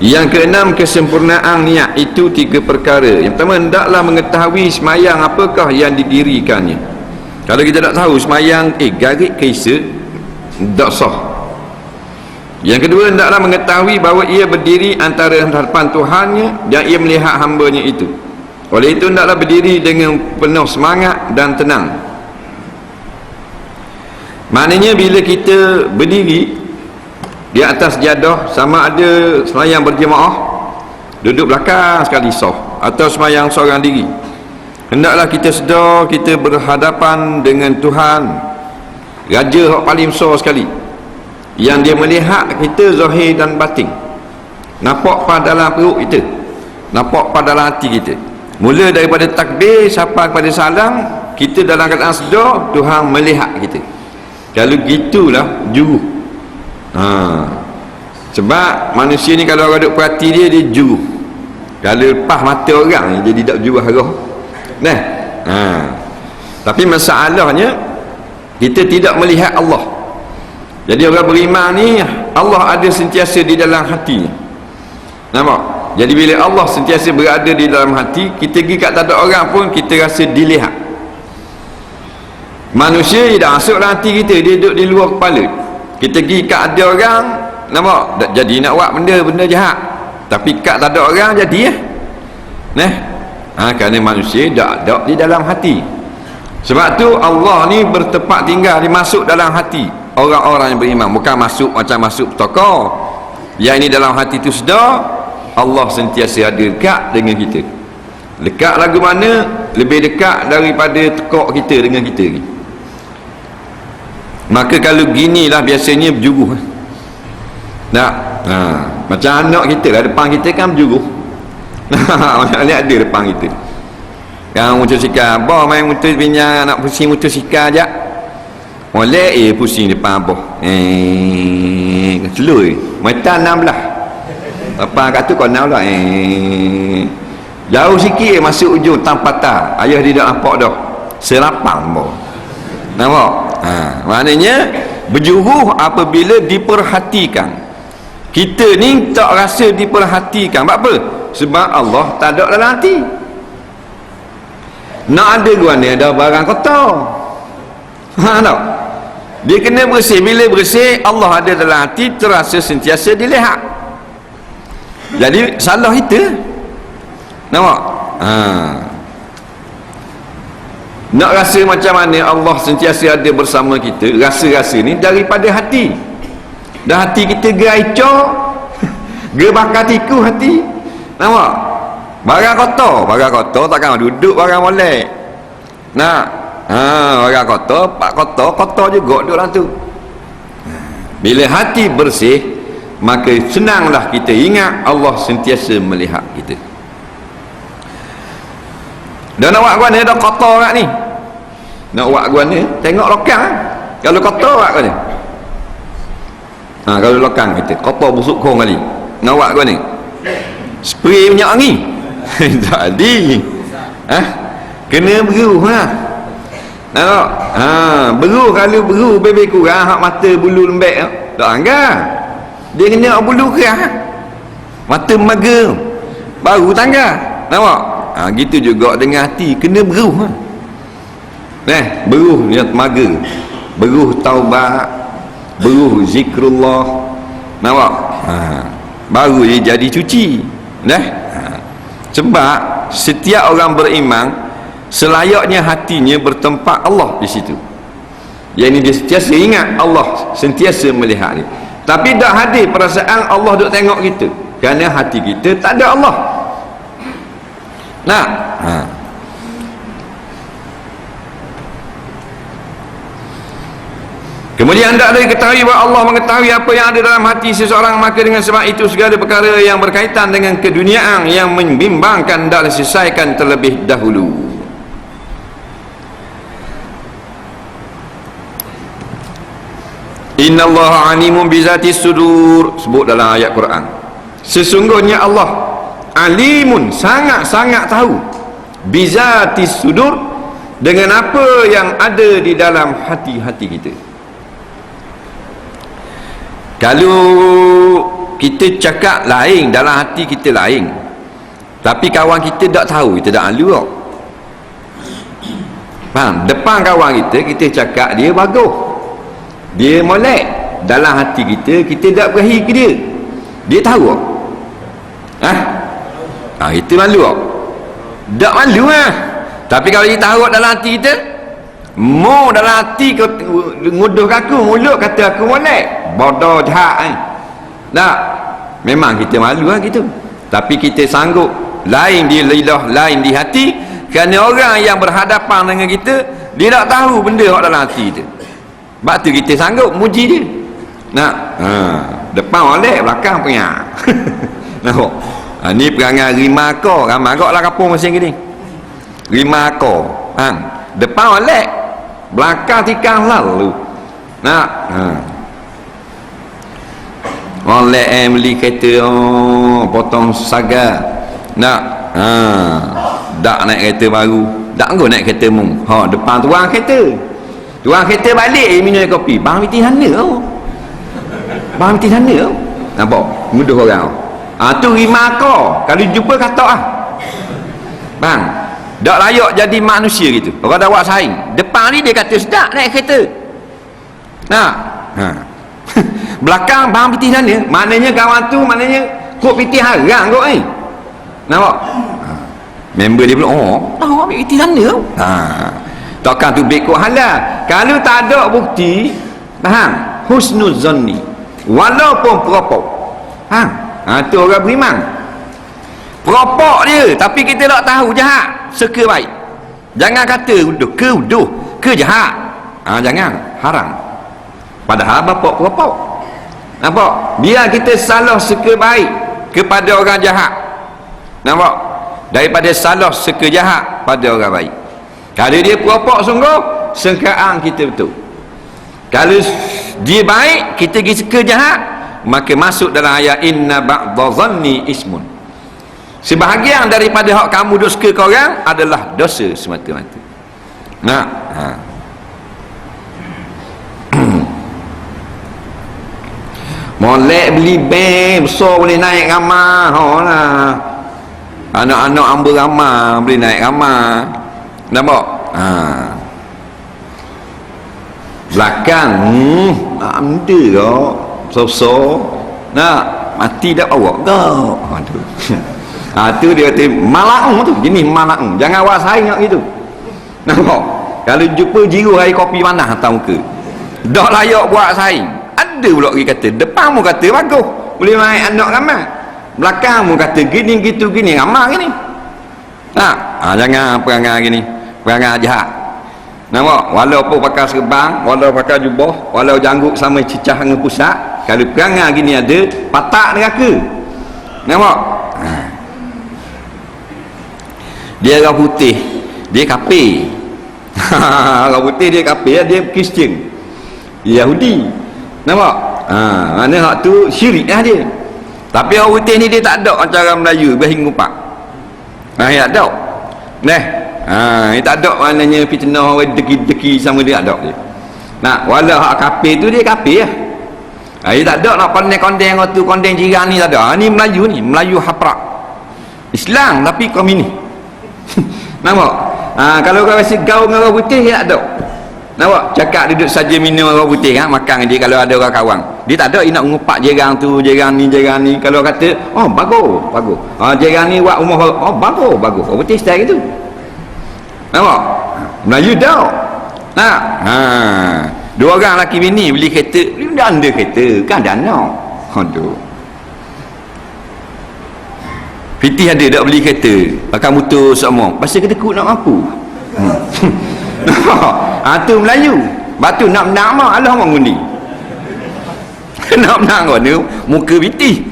Yang keenam, kesempurnaan niat. Itu 3 perkara. Yang pertama, hendaklah mengetahui semayang apakah yang didirikannya. Kalau kita tak tahu semayang garik kaisa, tak sah. Yang kedua, hendaklah mengetahui bahawa ia berdiri antara hadapan Tuhannya dan ia melihat hambanya itu. Oleh itu, hendaklah berdiri dengan penuh semangat dan tenang. Maknanya bila kita berdiri di atas jadah, sama ada semayang berjemaah, duduk belakang sekali sah, atau semayang seorang diri, hendaklah kita sedar kita berhadapan dengan Tuhan, Raja yang paling besar sekali, yang dia melihat kita zahir dan batin, nampak pada dalam perut kita, nampak pada dalam hati kita. Mula daripada takbir sampai kepada salam, kita dalam keadaan sedar Tuhan melihat kita. Kalau gitulah juru. Sebab manusia ni kalau orang duk perhati dia, dia juru. Kalau lepas mata orang, jadi tak juru arah. Nah, tapi masalahnya kita tidak melihat Allah. Jadi orang beriman ni, Allah ada sentiasa di dalam hatinya. Nampak? Jadi bila Allah sentiasa berada di dalam hati, kita pergi kat tak ada orang pun kita rasa dilihat. Manusia dia dah masuk dalam hati kita, dia duduk di luar kepala. Kita pergi kat ada orang, nampak? Jadi nak buat benda jahat, tapi kat tak ada orang jadi kerana manusia dah ada di dalam hati. Sebab tu Allah ni bertempat tinggal, dia masuk dalam hati orang-orang yang beriman. Bukan masuk macam masuk toko. Yang ini dalam hati tu sedar Allah sentiasa ada dekat dengan kita. Dekat lagu mana? Lebih dekat daripada tekak kita dengan kita ni. Maka kalau ginilah biasanya berjuruh. Macam anak kita lah, depan kita kan berjuruh. Macam ni ada depan kita. Yang motosikal, abah main motor pinjam nak pusing motosikal je. Oleh pusing depan abah. Celui. Mata 16. Apa kat tu kau 16 lah. Jauh sikit masuk ujung tampatan. Ayah dia dah nampak dah. Serapang boh. Nampak? Maknanya berjuruh apabila diperhatikan. Kita ni tak rasa diperhatikan. Sebab apa? Sebab Allah tak ada dalam hati. Nak ada gua ni ada barang kotor. Tak? Dia kena bersih. Bila bersih, Allah ada dalam hati, terasa sentiasa dilihat. Jadi salah kita. Nampak? Nak rasa macam mana Allah sentiasa ada bersama kita, rasa-rasa ni daripada hati. Dan hati kita geracor, gerbakar tiku hati. Nampak? Barang kotor takkan duduk barang molek. Barang kotor, pak kotor juga duduk dalam tu. Bila hati bersih, maka senanglah kita ingat Allah sentiasa melihat kita. Dan nak buat gua ni dah kotor kat ni. Nak buat gua ni tengok lokang. Kalau kotor kat ni. Kalau lokang kita kotor busuk kong kali. Nak buat gua ni. Spray minyak angin. Jadi. Kena beru Nampak? Beru kalau beru bebek kurang hak mata bulu lembek tak anggar. Dia kena bulu kerah. Mata mager. Baru tangga. Nampak? Gitu juga dengan hati, kena beruh. Beruh niat mager, beruh taubat, beruh zikrullah. Nampak? Baru dia jadi cuci. Sebab setiap orang beriman selayaknya hatinya bertempat Allah di situ. Yang ini dia sentiasa ingat Allah, sentiasa melihat dia. Tapi tak hadir perasaan Allah duk tengok kita, kerana hati kita tak ada Allah. Kemudian hendaklah diketahui bahawa Allah mengetahui apa yang ada dalam hati seseorang, maka dengan sebab itu segala perkara yang berkaitan dengan keduniaan yang membimbangkan hendaklah diselesaikan terlebih dahulu. Innallaha alimun bizatis sudur, sebut dalam ayat Quran. Sesungguhnya Allah alimun, sangat-sangat tahu, bizatis sudur, dengan apa yang ada di dalam hati-hati kita. Kalau kita cakap lain, dalam hati kita lain, tapi kawan kita tak tahu, kita tak malu tau. Faham? Depan kawan kita cakap dia bagus, dia molek, dalam hati kita tak berahi ke dia tahu tak? Itu malu tak? Tak malu lah. Tapi kalau dia tahu dalam hati kita, mau dalam hati kau nguduh aku, mulut kata aku molek, bodoh jahat tak, memang kita malu lah gitu. Tapi kita sanggup lain di lidah, lain di hati, kerana orang yang berhadapan dengan kita, dia tak tahu benda yang dalam hati kita. Sebab tu kita sanggup muji dia. Nak depan oleh, belakang penyak. Nampak? Ni perangai rimako, ramai agak lah kapung macam ni. Rimako, depan oleh, belakang tikang lalu. Nak? Oleh beli kereta, potong saga. Nak? Tak naik kereta baru, tak kau naik kereta mu. Depan tuang kereta balik minum kopi, bang mesti sana tau. Bang mesti sana tau. Nampak? Mudah orang. Tu rima kau. Kalau jumpa kata bang, tak layak jadi manusia gitu. Orang dah buat saing. Depan ni dia kata sedap naik kereta. Nah. Belakang bang mesti sana. Maknanya kawan tu, maknanya kok piti harang kau nampak? Member dia pula, tahu ambil piti sana. Takkan tu baik kok halal. Kalau tak ada bukti, faham? Husnuzanni, walaupun peropok. Tu orang beriman. Peropok dia, tapi kita tak tahu jahat, seka baik. Jangan kata uduh ke jahat. Jangan, haram. Padahal bapak peropok. Nampak? Biar kita salah seka baik kepada orang jahat. Nampak? Daripada salah seka jahat pada orang baik. Kalau dia peropok sungguh, sangkaan kita betul. Kalau dia baik, kita pergi seka jahat, maka masuk dalam ayat inna ba'dha dhanni ismun. Sebahagian daripada hak kamu duk seka ke orang adalah dosa semata-mata. Molek beli bank besar boleh naik ramah lah. Anak-anak hamba ramah boleh naik ramah. Nampak? Belakang anda kau so nak mati dah awak kau. Tu dia kata malaung tu, jenis malaung. Jangan awak saing nak gitu. Nampak? Kalau jumpa jiru air kopi panas atas muka, dah layak buat saing. Ada pula orang kata depan mu kata bagus, boleh main anak ramai, belakang mu kata gini gitu gini ramai gini. Jangan perangai gini, perangai jahat. Nampak? Walaupun pakai serban, walau pakai jubah, walau janggut sama cicah dengan pusat, kalau perangai gini ada, patak neraka. Nampak? Dia orang putih, dia kafir. Orang putih dia kafir, dia Kristian, Yahudi. Nampak? Mana hak tu syirik lah dia. Tapi orang putih ni dia tak ada macam orang Melayu berhingga empat. Ya tak? Dia tak ada maknanya fitnah orang deki-deki sama dia ada dia. Walau hak kafir tu dia kafir lah. Dia tak ada nak kondeng-kondeng waktu kondeng jiran ni tak ada. Ni Melayu ni, Melayu haprak. Islam tapi komunis. Nampak? Kalau orang rasa gaul dengan orang putih dia tak ada. Nampak? Cakap duduk saja minum orang putih makan dia kalau ada orang kawan. Dia tak ada dia nak mengupak jiran tu, jiran ni. Kalau kata, bagus. Jiran ni buat rumah, bagus. Orang putih style gitu. Nampak? Melayu dah. Dua orang lelaki bini beli kereta, dia anda kereta, kan dana. Aduh. Fitih ada tak beli kereta, akan motor semua. Pasal kedekut nak mampu. Tu Melayu. Batu nak menang mah Allah mengundi. Nak menang kau ni muka bitih.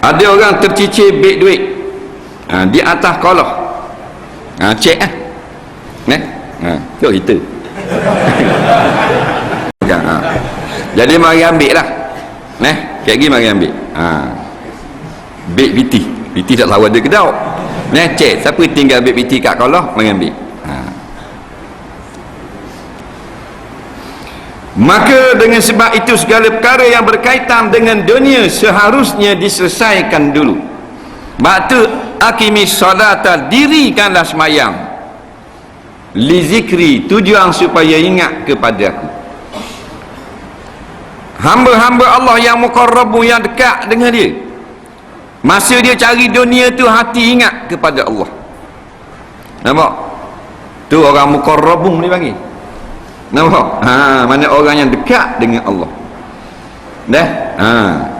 Ada orang tercicir beg duit di atas kolah. Cek tu kita. Jadi mari ambil lah. Kek lagi mari ambil. Beg bitih. Biti tak tahu ada ke tak. Cek siapa tinggal beg biti kat kolah mari ambil. Maka dengan sebab itu segala perkara yang berkaitan dengan dunia seharusnya diselesaikan dulu. Batu aqimis salata, dirikanlah semayang, li zikri, tujuan supaya ingat kepada aku. Hamba-hamba Allah yang muqarrabu, yang dekat dengan dia, masa dia cari dunia tu hati ingat kepada Allah. Nampak? Tu orang muqarrabun ni panggil. Nampak? Mana orang yang dekat dengan Allah. Dah?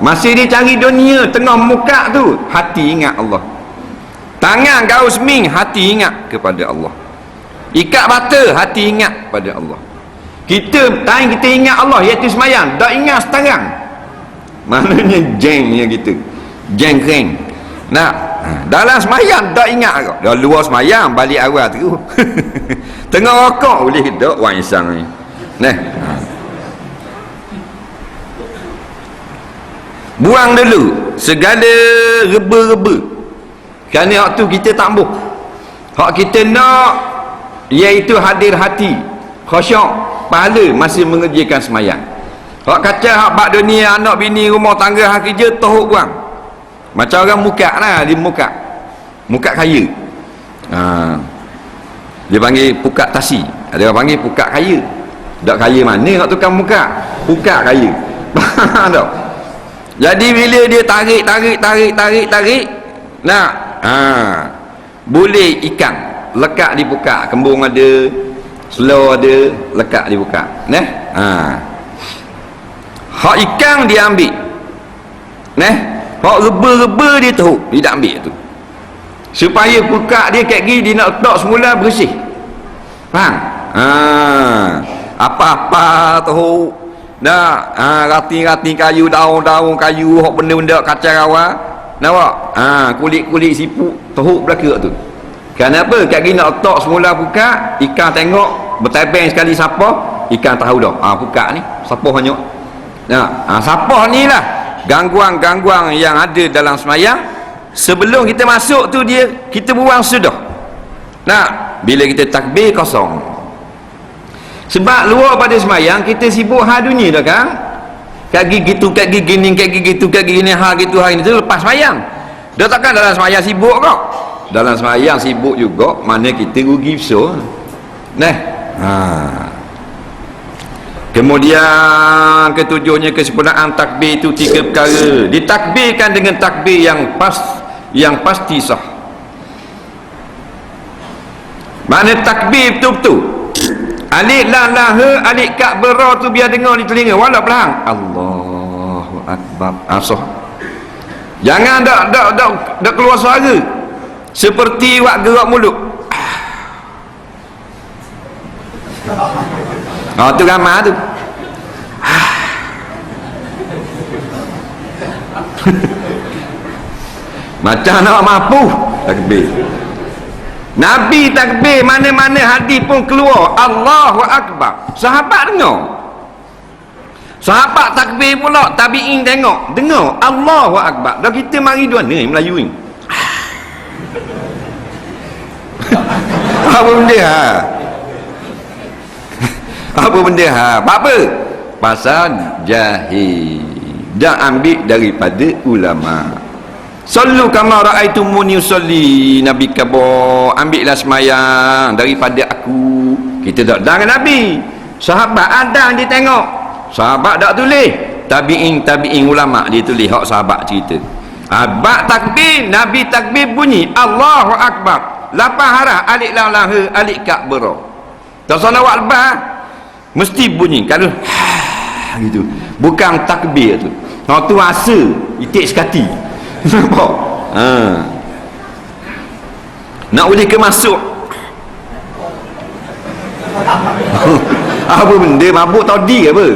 Masa dia cari dunia, tengah muka tu, hati ingat Allah. Tangan gaus ming, hati ingat kepada Allah. Ikat mata, hati ingat pada Allah. Kita ingat Allah, iaitu semayang, tak ingat sekarang. Maknanya jengnya kita. Jeng kering. Nah, dalam semayang tak ingat kau. Dah luar semayang, balik awal tu. Tengah rokok boleh tak wang isang ni. Nah. Buang dulu segala reba-reba. Kerana waktu kita tak ambuh. Hak kita nak iaitu hadir hati, khusyuk, pahala masa mengerjakan semayang. Hak kacau hak bak dunia, anak bini, rumah tangga, hak kerja, tohuk buang. Macam orang muka lah, dia muka kaya. Dia panggil pukat tasi, ada orang panggil pukat kaya. Tak kaya mana nak tukang muka, pukat kaya. Faham tak? Jadi bila dia tarik, nak boleh ikan lekat di pukat, kembung ada, slow ada, lekat di pukat. Nah, hak ikan dia ambil, nah, hak reba-reba dia teruk, dia tak ambil tu, supaya pukat dia kat gini dia nak letak semula bersih. Faham? Apa-apa teruk dah, rati-rati kayu, daun-daun kayu, hak benda-benda kacau awal, nampak? Kulit-kulit siput teruk belaka tu. Kenapa? Kat gini nak letak semula pukat, ikan tengok bertabeng sekali siapa, ikan tahu dah, pukat ni siapa hanya. Siapa ni lah gangguan-gangguan yang ada dalam semayang. Sebelum kita masuk tu dia kita buang sudah. Nah, bila kita takbir kosong. Sebab luar pada semayang kita sibuk hal dunia dah kan. Kaki gitu, kaki gini, kaki gitu, kaki gini, hal gitu, hal ini tu lepas semayang. Dah takkan dalam semayang sibuk kok. Dalam semayang sibuk juga, mana kita rugi besar. Nah, kemudian ketujuhnya kesempurnaan takbir itu 3 perkara. Ditakbirkan dengan takbir yang pasti sah. Mana takbir betul-betul. Alif lam lam ha, alif kak bera tu biar dengar di telinga, walau belakang. Allahu akbar. Sah. Jangan dak keluar suara. Seperti wak gerak mulut. Tu ramah tu. Macam nak mampu takbir. Nabi takbir, mana-mana hadis pun keluar Allahu akbar. Sahabat dengar. Sahabat takbir pula, tabi'in tengok, dengar Allahu akbar. Dah kita mari dua ni Melayu ni. Apa benda Apa benda apa? Pasal jahil. Dah ambil daripada ulama. Sallu kama ra'aitumuni usolli. Nabi kata, ambillah semayang daripada aku. Kita tak dengan Nabi. Sahabat ada dia tengok. Sahabat tak tulis. Tabi'in ulama dia tulis hak sahabat cerita. Bak takbir, Nabi takbir bunyi Allahu akbar. Lapan harah alif lam lam ha, alif kak bera. Tak salawat lepas mesti bunyi kalau gitu. Bukan takbir tu. Hak tu rasa itik sekati. Nampak? Nak boleh ke masuk. Apa benda mabuk tadi ke apa?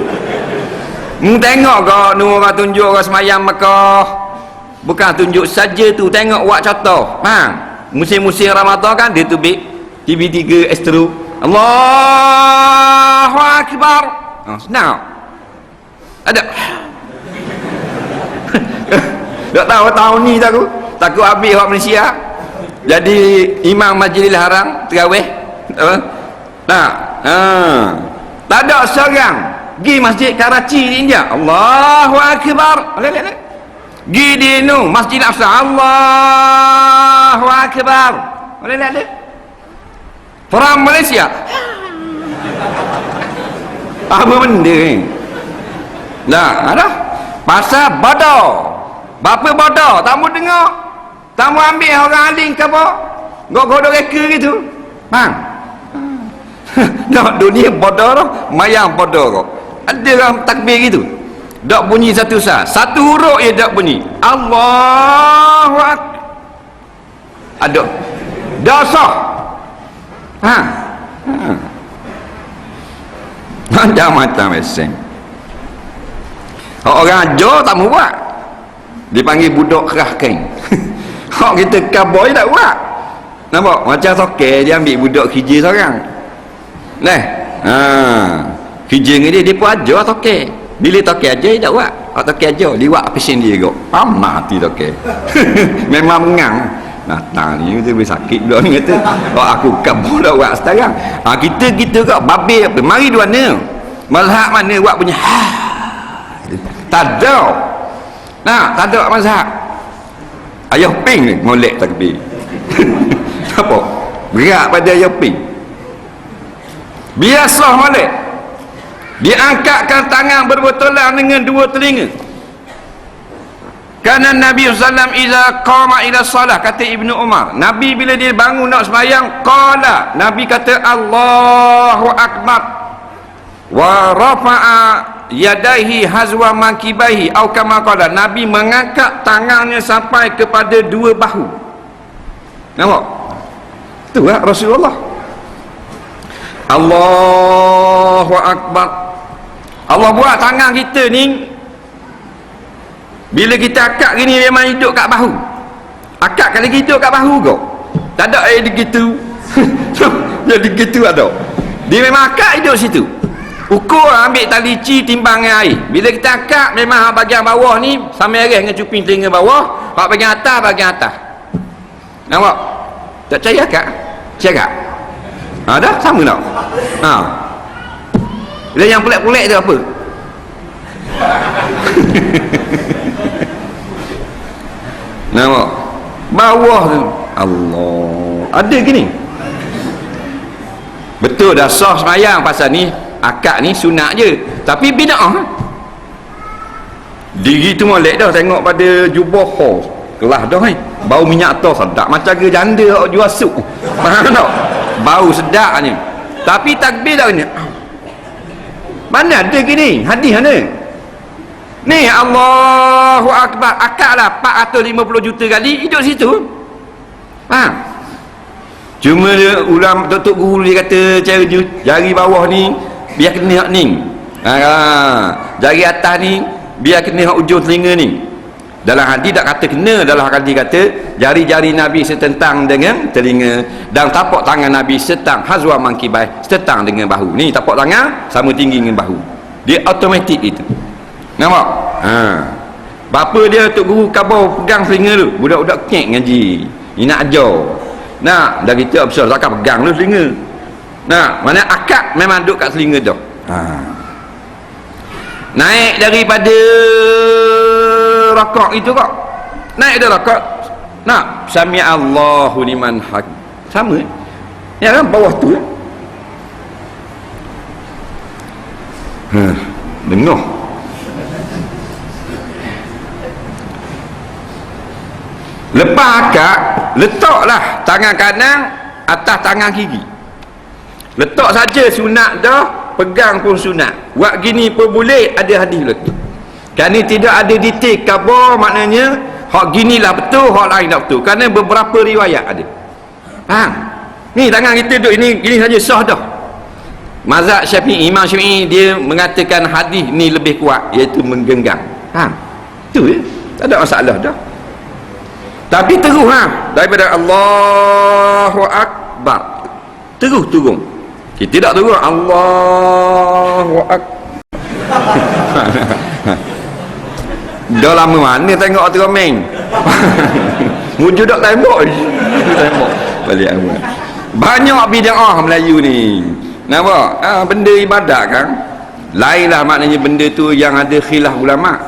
Tengok kau nu orang tunjuk orang semayang Mekah. Bukan tunjuk saja tu, tengok buat contoh. Musim-musim Ramadan kan dia tu TV3 Astro. Allahu akbar. Senang. Ada. Tak tahu tahun ni takut habis orang Malaysia jadi imam Majlis Haram terawih. Tak ada seorang Gi masjid Karachi di India, Allahu Akbar. Gi di Masjid Al-Aqsa, Allahu Akbar. Ada. Perang Malaysia, apa benda ni? Nah, ada pasal bodoh. Bapa bodoh, tak mau dengar, tak mau ambil orang alim ke apa, godok reka gitu, faham? Nak dunia bodoh tu, mayang bodoh tu. Ada orang takbir gitu, tak bunyi satu sah, satu huruf je tak bunyi. Allahu Akbar. Ada dosa. Macam-macam meseng. Orang ajar tak mau buat, dipanggil budak kerah kain. Hak kita kaboi tak buat. Nampak macam soker dia ambil budak kerja seorang. Nah, kerja dengan dia pun ajar soker. Bila toker ajar dia tak buat. Hak toker ajar dia buat pasien dia juga. Pamah hati toker. Memang mengang. Datang ni kita boleh sakit budak ni kata, kalau aku kabur dah buat sekarang. Kita kat babi apa, mari dua mana mazhab mana buat punya tak ada. Nah, tak ada mazhab. Ayah ping ni molek takbir. Apa berat pada ayah ping, biasa molek. Diangkatkan tangan berbetulan dengan dua telinga. Karena Nabi SAW iza qama ila salah, kata Ibnu Umar, Nabi bila dia bangun nak sembahyang, qala, Nabi kata Allahu Akbar, wa rafa'a yadaihi hazwa mankibaihi, atau kama qala, Nabi mengangkat tangannya sampai kepada dua bahu. Nampak? Itu lah Rasulullah. Allahu Akbar. Allah buat tangan kita ni, bila kita akak gini memang hidup kat bahu. Akak kali hidup kat bahu kau, tak ada air gitu. Jadi gitu ada. Dia memang akak hidup situ. Ukur ambil tali ci timbang dengan air. Bila kita akak memang bahagian bawah ni sama air dengan cuping telinga bawah, hak bahagian atas. Nampak? Tak percaya akak? Percaya? Dah sama tak? Bila yang pelik-pelik tu apa? Nampak? Bawah tu Allah. Ada ke ni? Betul dah sah semayang pasal ni. Akad ni sunat je, tapi bid'ah. Diri tu molek dah tengok pada jubah kelas dah ni. Bau minyak tos sedap macam ke janda orang jual sup. Faham tak? Bau sedap ni. Tapi takbir dah ni. Mana ada ke ni? Hadis mana? Ni Allahu Akbar, akad lah 450 juta kali hidup situ. Faham? Cuma dia ulam tok guru dia kata cara jari bawah ni biar kena hak ni. Jari atas ni biar kena hak ujung telinga ni. Dalam hadis tak kata kena, dalam hadis kata jari-jari Nabi setentang dengan telinga dan tapak tangan Nabi setang hazwa mankibai, setang dengan bahu. Ni tapak tangan sama tinggi dengan bahu. Dia automatik itu. Nampak? Bapa dia tok guru kabau pegang telinga tu, budak-budak kek ngaji. Ni nak ajar. Nah, dah kita besar takkan pegang tu telinga. Nah, mana akad memang duduk kat telinga tu. Naik daripada rakaat itu kok. Naik dah rakaat. Nah, sami Allahu liman hamid. Sama. Ya kan bawah tu. Dengar. Lepas akad, letaklah tangan kanan atas tangan kiri. Letak saja sunat dah, pegang pun sunat. Buat gini pun boleh, ada hadis lagi. Kerana tidak ada detail khabar, maknanya hak ginilah betul, hak lain tak betul. Kerana beberapa riwayat ada. Faham? Ni tangan kita duduk ini, gini saja sah dah. Mazhab Syafi'i, Imam Syafi'i dia mengatakan hadis ni lebih kuat, iaitu menggenggam. Faham? Itu je. Tak ada masalah dah. Tapi terus daripada Allahu Akbar terus turun. Kita tidak turun Allahu Akbar. Dah lama mana tengok tu komeng. Wujud tak tembok. Tembok balik awal. Banyak bid'ah Melayu ni. Nampak? Benda ibadat kan. Lainlah maknanya benda tu yang ada khilaf ulama.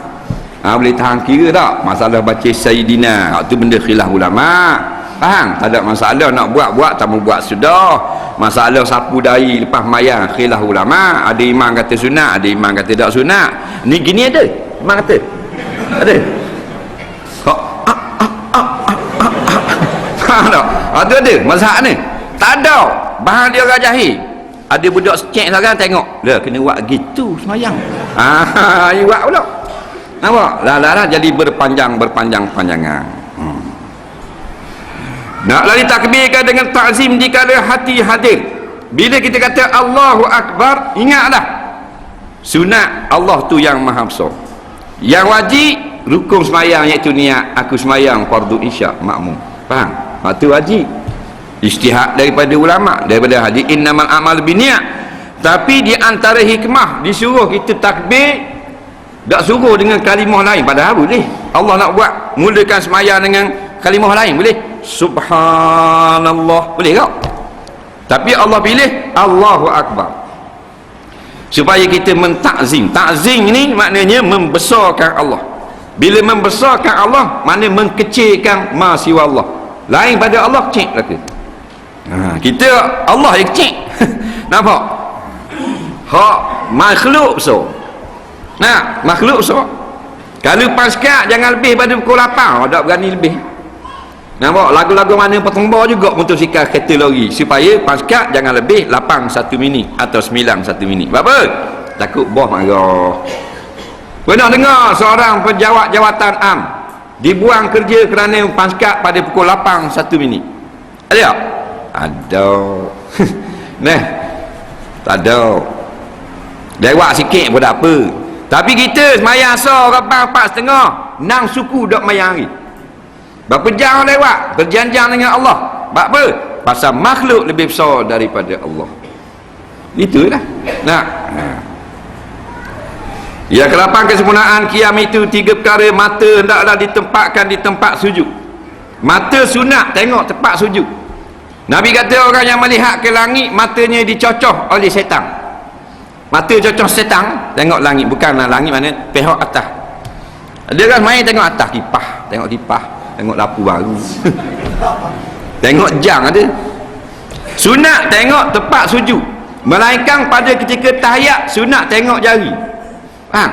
Boleh tahan kira tak masalah baca Sayyidina, tu benda khilaf ulama, faham? Tak ada masalah, nak buat tak mau buat sudah. Masalah sapu dahi lepas mayang khilaf ulama, ada imam kata sunat, ada imam kata tak sunat. Ni gini ada imam kata ada faham tak? Tu ada mazhab ni. Tak ada bahan dia orang jahil. Ada budak cek sekarang tengok lah kena buat gitu semayang. You buat pula. Nampak? Lah jadi berpanjangan. Nak lari takbirkan dengan ta'zim dikala hati hadir. Bila kita kata Allahu Akbar, ingatlah sunat Allah tu yang maha besar. Yang wajib rukun semayang iaitu niat aku semayang fardu isyak makmum. Faham? Itu wajib. Ijtihad daripada ulama, daripada hadis innamal a'mal binniat. Tapi di antara hikmah disuruh kita takbir, tak suruh dengan kalimah lain. Padahal boleh Allah nak buat mulakan semayang dengan kalimah lain, boleh subhanallah, boleh tak? Tapi Allah pilih Allahu Akbar supaya kita mentakzim. Takzim ni maknanya membesarkan Allah. Bila membesarkan Allah, maknanya mengkecilkan ma siwa Allah, lain pada Allah kecil lagi. Kita Allah yang kecil nampak? Makhluk so. Makhluk so. Kalau pasca jangan lebih pada pukul 8, tak berani lebih. Nampak? Lagu-lagu mana pertembak juga motosikal kereta lori, supaya pasca jangan lebih 8 1 minit atau 9 1 minit. Sebab apa? Takut bos marah. Pernah dengar seorang pejabat jawatan am dibuang kerja kerana pasca pada pukul 8 1 minit? Ada tak? Ada. Tak ada. Lewat sikit pun tak apa. Tapi kita semayang asar kapal 4:30 nang suku dok mayang hari. Berapa jam lewat berjanjang dengan Allah. Sebab apa? Pasal makhluk lebih besar daripada Allah. Itulah. Ya, kelapan kesempurnaan qiyam itu 3 perkara. Mata hendaklah ditempatkan di tempat sujud. Mata sunat tengok tempat sujud. Nabi kata orang yang melihat ke langit matanya dicocoh oleh setan. Mata cocoh setan tengok langit, bukanlah langit mana pihak atas. Dia kan main tengok atas kipas, tengok lampu baru. Tengok jam ada. Sunat tengok tempat sujud. Melainkan pada ketika tahiyat sunat tengok jari. Faham?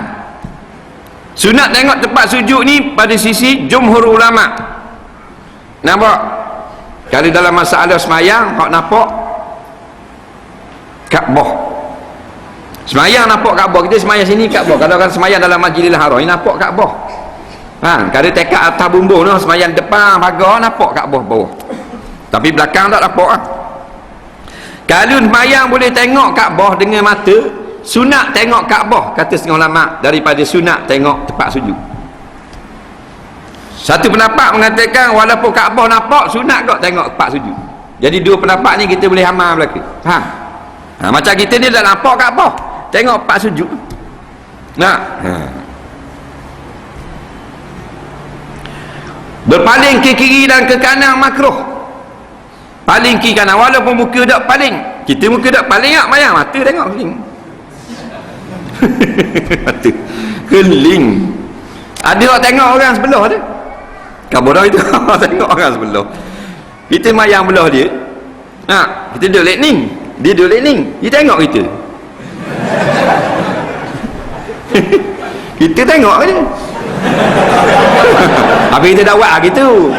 Sunat tengok tempat sujud ni pada sisi jumhur ulama. Nampak? Kalau dalam masalah semayang hak nampak Kaabah. Semayang nampak Kaabah. Kita semayang sini Kaabah. Kalau kan semayang dalam Masjidil Haram ni nampak Kaabah. Kalau tekad atas bumbung tu semayang depan pagar nampak Kaabah bawah. Tapi belakang tak nampak. Kalau semayang boleh tengok Kaabah dengan mata, sunat tengok Kaabah kata setengah ulama daripada sunat tengok tempat sujud. Satu pendapat mengatakan walaupun Kaabah nampak, sunat kok tengok tempat sujud. Jadi dua pendapat ni kita boleh amal belaka. Macam kita ni dah nampak Kaabah, tengok tempat sujud. Berpaling ke kiri dan ke kanan makruh. Paling kiri kanan walaupun muka tak paling. Kita muka tak paling tak mayang, mata tengok keling. Mata keling. Ada orang tengok orang sebelah dia. Kabodah itu tengok orang sebelah. Kita mayang belah dia. Kita duduk lightning, dia duduk lightning, dia tengok kita. Kita tengok dia. Habis kita dah buat gitu.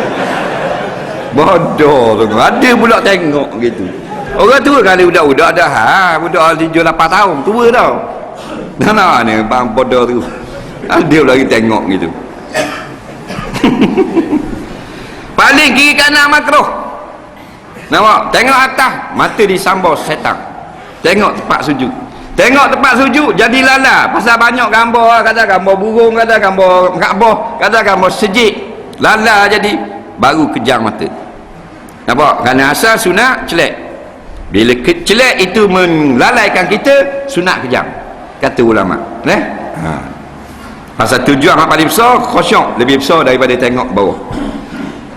Bodoh tu. Ada pula tengok gitu. Orang tua kali budak-budak dah. Budak 7-8 tahun tua tau. Nah ni bang bodoh tu. Ada lagi tengok gitu. Paling kiri kanan makruh. Nampak? Tengok atas, mata disambar setan. Tengok tempat sujud. Tengok tempat sujud jadi lala. Pasal banyak gambar, kata gambar burung, kata gambar Kaabah, kata gambar sejik. Lala jadi baru kejang mata. Nampak? Kerana asal sunat celek. Bila celek itu melalaikan kita, sunat kejang. Kata ulama. Pasal tujuan yang paling besar khusyuk, lebih besar daripada tengok bawah.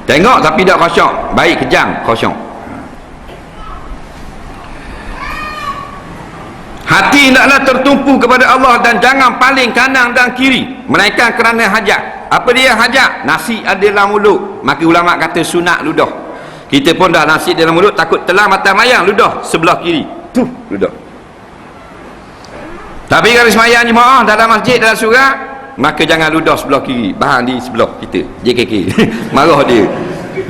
Tengok tapi tak khusyuk, baik kejang khusyuk. Hati hendaklah tertumpu kepada Allah dan jangan paling kanan dan kiri, melainkan kerana hajat. Apa dia hajat? Nasi ada dalam mulut, maka ulama kata sunat ludah. Kita pun dah nasi dalam mulut, takut telan mata mayang, ludah sebelah kiri, tuh ludah. Tapi kalau semayang jemaah dalam masjid, dalam surau, maka jangan ludah sebelah kiri, bahan di sebelah kita, JKK marah dia.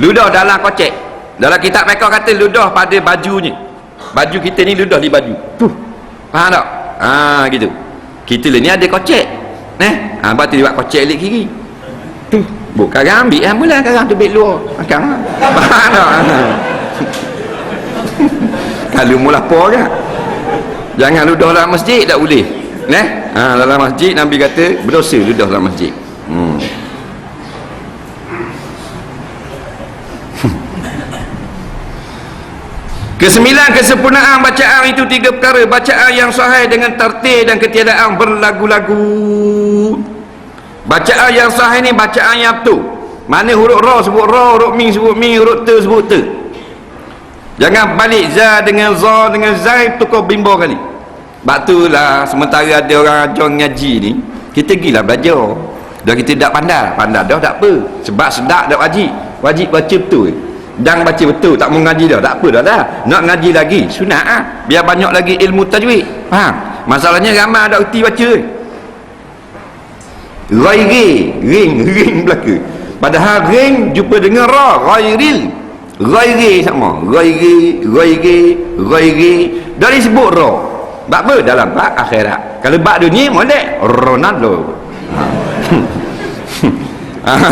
Ludah dalam kocek. Dalam kitab mereka kata ludah pada bajunya, baju kita ni ludah di baju, tuh, faham tak? Gitu. Kita ni ada kocek, lepas tu dia buat kocek elok kiri, tuh, karang ambil mula karang tu beg luar karang, faham tak? Kalau mula apa kan, jangan ludah dalam masjid, tak boleh. Dalam masjid Nabi kata berdosa ludah dalam masjid. Kesembilan, kesempurnaan bacaan itu 3 perkara. Bacaan yang sahih dengan tertib dan ketiadaan berlagu-lagu. Bacaan yang sahih ni bacaan yang betul. Mana huruf ra sebut ra, huruf mim sebut mim, huruf ta sebut ta. Jangan balik za dengan za dengan zai tukar bimbo kali. Sebab tu lah sementara ada orang ajar ngaji ni, kita gilah belajar. Dah kita tak pandai dah tak apa. Sebab sedap dah wajib baca betul. Dan baca betul, tak mau ngaji dah, tak apa dah. Nak ngaji lagi, sunat biar banyak lagi ilmu tajwid. Faham? Masalahnya ramai ada erti baca. Ring belaka. Padahal ring jumpa dengan ra, ghairi sama. Ghairi. Dari sebut ra. Bab apa? Dalam bab akhirat. Kalau bab dunia molek Ronaldo.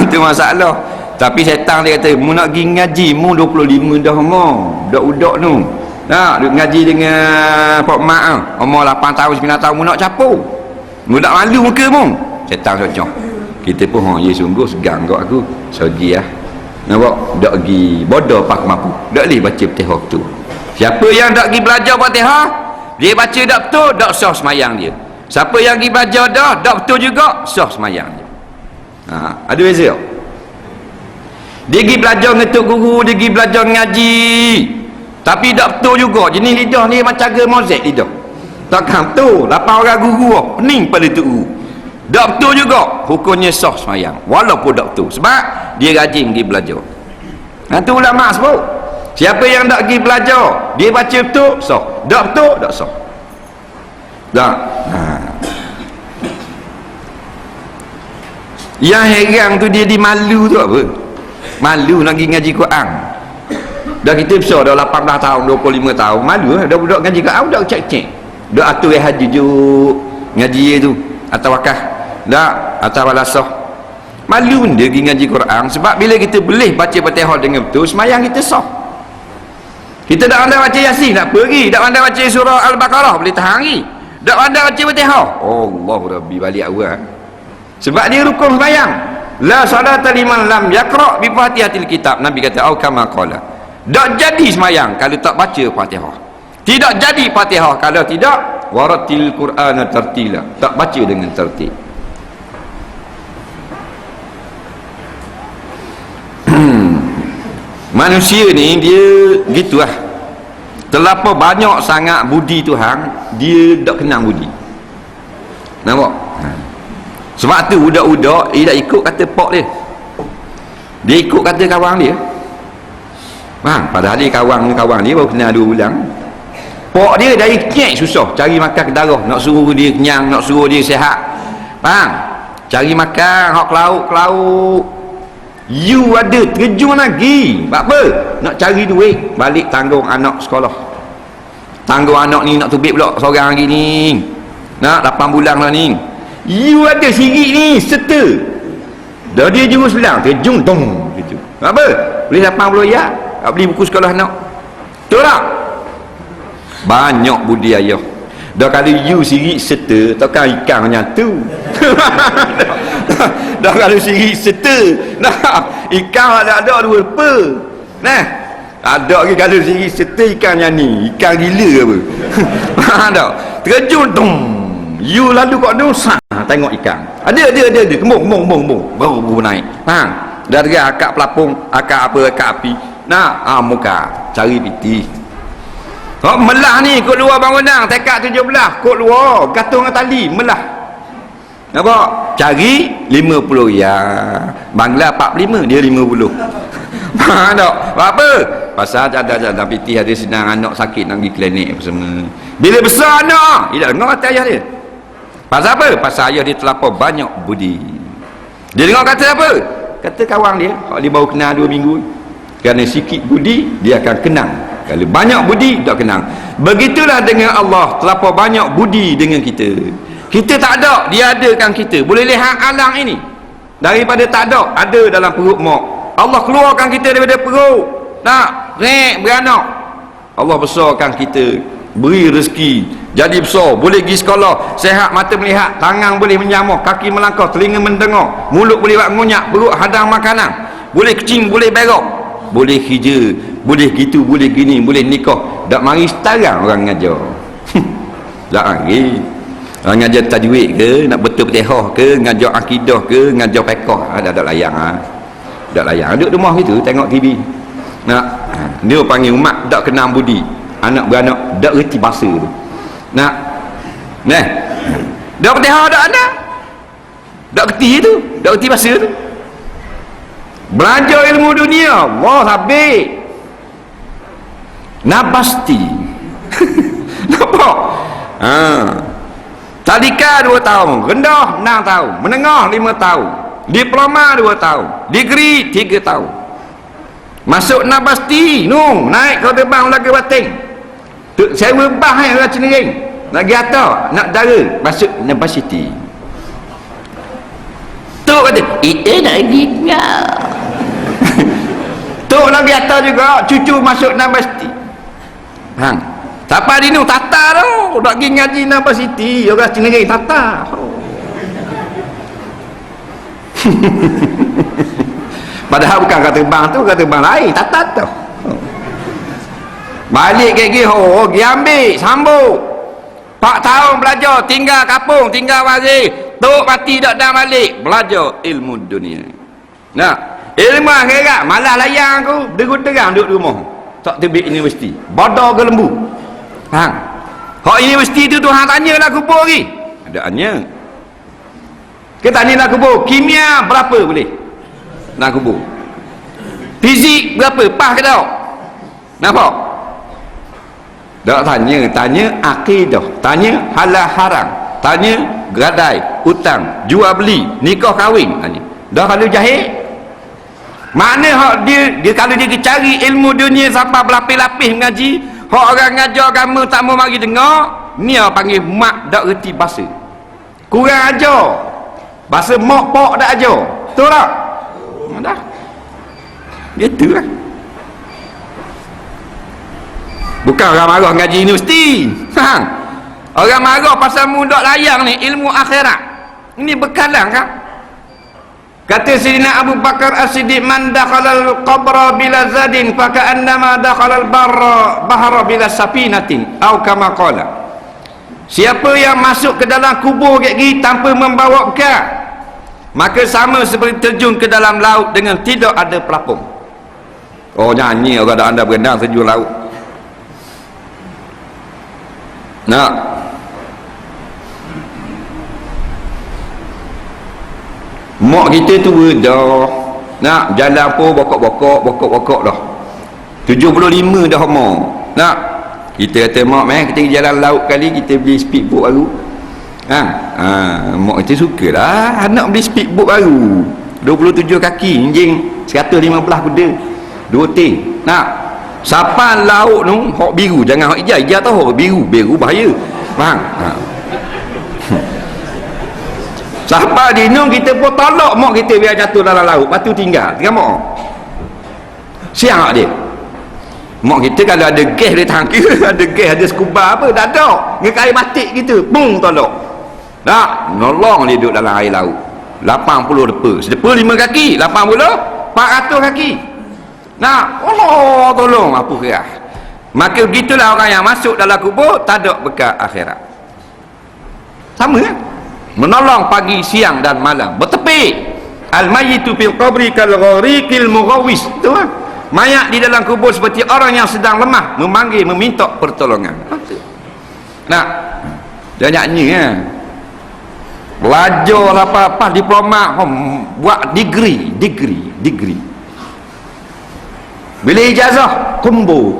Itu masalah. Tapi setan dia kata, mu nak pergi ngaji, mu 25 dah umur, budak-budak tu. Duk ngaji dengan Pak Mak umur 8 tahun, 9 tahun, mu nak capur. Mu tak malu muka mu. Setan cocok. Kita pun, ya sungguh segang kat aku. Sogi lah. Nampak? Tak pergi bodoh pak mampu. Tak boleh baca Fatihah tu. Siapa yang tak pergi belajar Fatihah, dia baca tak betul, tak sah semayang dia. Siapa yang pergi belajar dah, tak betul juga, sah semayang dia. Ada beza tak? Dia pergi belajar ngetuk guru, dia pergi belajar ngaji, tapi tak betul juga. Jenis lidah ni macam ke mozek lidah. Takkan betul. 8 orang guru pening pada tu guru. Tak betul juga. Hukumnya sah semayang. Walaupun tak betul. Sebab dia rajin pergi belajar. Itu ulama sebut. Siapa yang tak pergi belajar, dia baca betul, sah. Tak betul, tak sah. Tak. Yang heran tu dia dimalu tu apa? Malu nak pergi ngaji Quran. Dah kita besar dah 18 tahun, 25 tahun, malu dah budak ngaji Quran, dah cek-cek. Dah atur haji juk ngaji tu atau wakah. Dah atau walasah. Malu dia pergi ngaji Quran sebab bila kita boleh baca Fatihah dengan betul, semayang kita sah. Kita tak pandai baca Yasin, tak pergi. Tak pandai baca surah Al-Baqarah, boleh tahan lagi. Tak pandai baca Fatihah, Allah Rabbi, balik awal. Sebab dia rukun semayang. La salata liman lam yaqra bi Fatihatil kitab. Nabi kata au kama qala. Tak jadi semayang kalau tak baca Fatihah. Tidak jadi Fatihah kalau tidak waratil Qur'ana tartila. Tak baca dengan tertib. Manusia ni dia gitulah. Terlampau banyak sangat budi Tuhan, dia tak kenal budi. Nampak? Sebab tu budak-budak dia tak ikut kata pak dia, dia ikut kata kawan dia. Padahal dia kawan dia baru kenal 2 bulan. Pak dia dari kek susah cari makan ke darah, nak suruh dia kenyang, nak suruh dia sihat. Cari makan hak kelauk. You ada terjun lagi. Sebab apa? Nak cari duit, balik tanggung anak sekolah. Tanggung anak ni nak tubik pula seorang lagi ni. Nak 8 bulan lah ni. You ada sirik ni, serta. Dah dia jurus bilang, terjun dong gitu. Apa? Boleh 80 ayat, tak beli buku sekolah anak. Betul tak? Banyak budaya. Dah kalau you sirik serta, takkan ikan macam tu. Dah kalau sirik serta, ikan ada 2 rupa. Ada lagi kalau sirik serta ikan yang ni, ikan gila apa. Faham tak? Terjun dong. You lalu kat tu tengok ikan. Ada kembung baru naik. Dari akak pelapung, akak apa, akak api. Muka cari piti. melah ni kot luar bangunan tekak 17 kot luar gantung dengan tali melah. Nampak? Cari 50 riyal. Bangla 45 dia 50. Faham tak? Apa? Pasal ada piti ada senang anak sakit nak pergi klinik apa semua. Bila besar anak, dia dengar kata ayah dia. Pasal apa? Pasal ayah dia terlampau banyak budi. Dia dengar kata apa? Kata kawan dia, kalau dia baru kenal 2 minggu. Kerana sikit budi, dia akan kenang. Kalau banyak budi, tak kenang. Begitulah dengan Allah, terlampau banyak budi dengan kita. Kita tak ada, dia adakan kita. Boleh lihat alam ini daripada tak ada dalam perut mak. Allah keluarkan kita daripada perut, nak beranak. Allah besarkan kita, beri rezeki, jadi besar, boleh pergi sekolah, sehat mata melihat, tangan boleh menjamah, kaki melangkah, telinga mendengar, mulut boleh buat ngunyak, perut hadang makanan, boleh kecing, boleh berak, boleh kerja, boleh gitu, boleh gini, boleh nikah. Tak mari setarang orang ngajar. Tak mari. Orang ngajar tajwid ke, nak betul-betihah ke, ngajar akidah ke, ngajar fiqh, ada layang tak layang. Duduk rumah gitu tengok TV. Nak dia panggil umat tak kenal budi. Anak beranak tak reti bahasa tu. Nak dak betihah dak ada. Tak reti tu, tak reti bahasa tu. Belajar ilmu dunia, wah habis. Pasti. Nampak? Tadika 2 tahun, rendah 6 tahun, menengah 5 tahun, diploma 2 tahun, degree 3 tahun. Masuk pasti, naik kau terbang lagi bating. Sewa bah orang Cenering. Lagi atas, nak dara, masuk university. Tok kata, itu nak pergi. Tok lagi atas juga, cucu masuk university. Siapa di ni tata tu, nak pergi ngaji university, orang Cenering tata. Padahal bukan kata bang tu, kata bang lain, tata tu. Balik ke pergi ambil, sambung. 4 tahun belajar, tinggal kapung, tinggal wazir. Tok mati tak dah balik, belajar ilmu dunia. Nah, ilmu akhirat, malah layang aku, derut-derang duduk di rumah. Tak terbit universiti. Bodoh ke lembu. Hak universiti tu Tuhan tanya lah kubur lagi. Ada tanya. Kita tanya lah kubur, kimia berapa boleh nak kubur? Fizik berapa? Pas ke tak? Nampak? Tak tanya akidah, tanya halal haram, tanya gadai, hutang, jual beli, nikah kahwin, tanya. Dah kalau jahil, mana hak dia kalau dia cari ilmu dunia sampai berlapis-lapis mengaji, hak orang ngajar agama tak mau mari dengar, ni panggil mak tak reti bahasa. Kurang ajar. Bahasa mak pak tak ajar. Betul tak? Dah. Gitu lah. Bukan orang marah ngaji universiti. Orang marah pasal mudak layang ni ilmu akhirat. Ini bekalan kan? Kata Sayyidina Abu Bakar As-Siddiq, man dakhalal qabra bila zadin faka'annama dakhalal bahra bila sapinatin, atau kama qala. Siapa yang masuk ke dalam kubur kat gini tanpa membawa bekal, maka sama seperti terjun ke dalam laut dengan tidak ada pelapung. Oh, nyanyi orang anda berenang terjun laut. Nak mak kita tu dah nak jalan pun bokok dah 75 dah mak. Nak kita kata mak kita jalan laut kali kita beli speedboat baru. Mak kita sukalah anak beli speedboat baru 27 kaki enjin 115 kuda 2 ting. Nak sapan laut tu hok biru, jangan hok hijau tahu hok biru bahaya. Faham? Siapa dinung kita pun tolak mak kita biar jatuh dalam laut, lepas tu tinggal mak siang dia. Mak kita kalau ada gas di tangki ada gas, ada scuba apa tak ada, dengan air batik kita bung tolak tak nolong dia duduk dalam air laut 80 depa 5 kaki 80 400 kaki. Nak Allah tolong apa kira. Maka begitulah orang yang masuk dalam kubur tak ada bekal akhirat. Sama kan? Menolong pagi, siang dan malam, bertepi. Al-mayyitu fil qabri kal ghariqil mughawis. Tu kan? Mayat di dalam kubur seperti orang yang sedang lemah memanggil, meminta pertolongan. Nah, dia nyanyi ya. Belajar apa-apa diploma, buat degree. Bila ijazah, combo.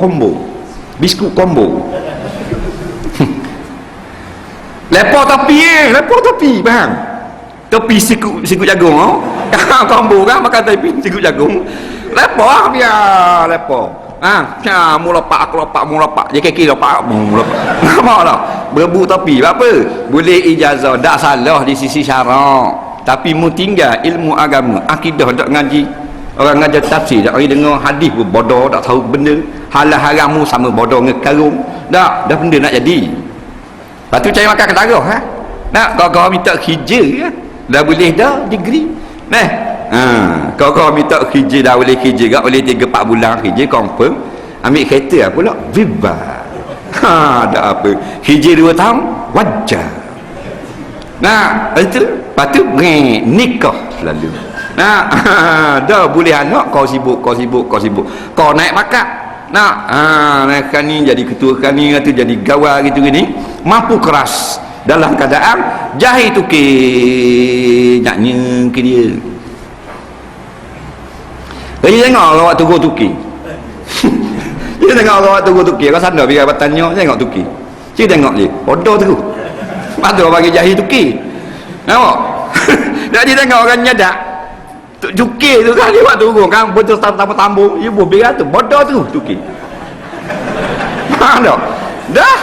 Biskut combo. Lepas topi, faham? Topi sikut jagung, oh. Combo kan makan topi sikut jagung. Lepas biar lepas. Mula pak. Dia kaki lepak. Nampak tak? Berebut topi. Apa? Boleh ijazah. Tak salah di sisi syarak. Tapi mu tinggal ilmu agama. Akidah tak ngaji. Orang ngajar tafsir. Tak dengar hadis pun bodoh. Tak tahu benda. Halal haram mu sama bodoh dengan karung. Dah benda nak jadi. Lepas tu cari makan ketara. Nak kau minta kerja. Dah boleh dah degree. Kau minta kerja dah boleh kerja tak boleh 3-4 bulan kerja confirm ambil kereta pula viva tak apa kerja 2 tahun wajar. Itu lepas tu nikah selalu. Dah boleh anak kau sibuk kau naik pakat naikkan ni jadi ketua kani atau jadi gawai gitu gini mampu keras dalam keadaan jahil tukir naknya ke dia. Jadi tengok orang waktu go tuki. Dia tengok orang waktu go tuki. Kau sana biar bertanya tengok tuki. Cik tengok dia. Bodoh tu. Patut bagi jahil tuki. Nampak? Jadi tengok orang nyadak. Tuki tu kan dia waktu go kan betul tambung-tambung. Ibu biar tu bodoh tu tuki. Dah. Dah.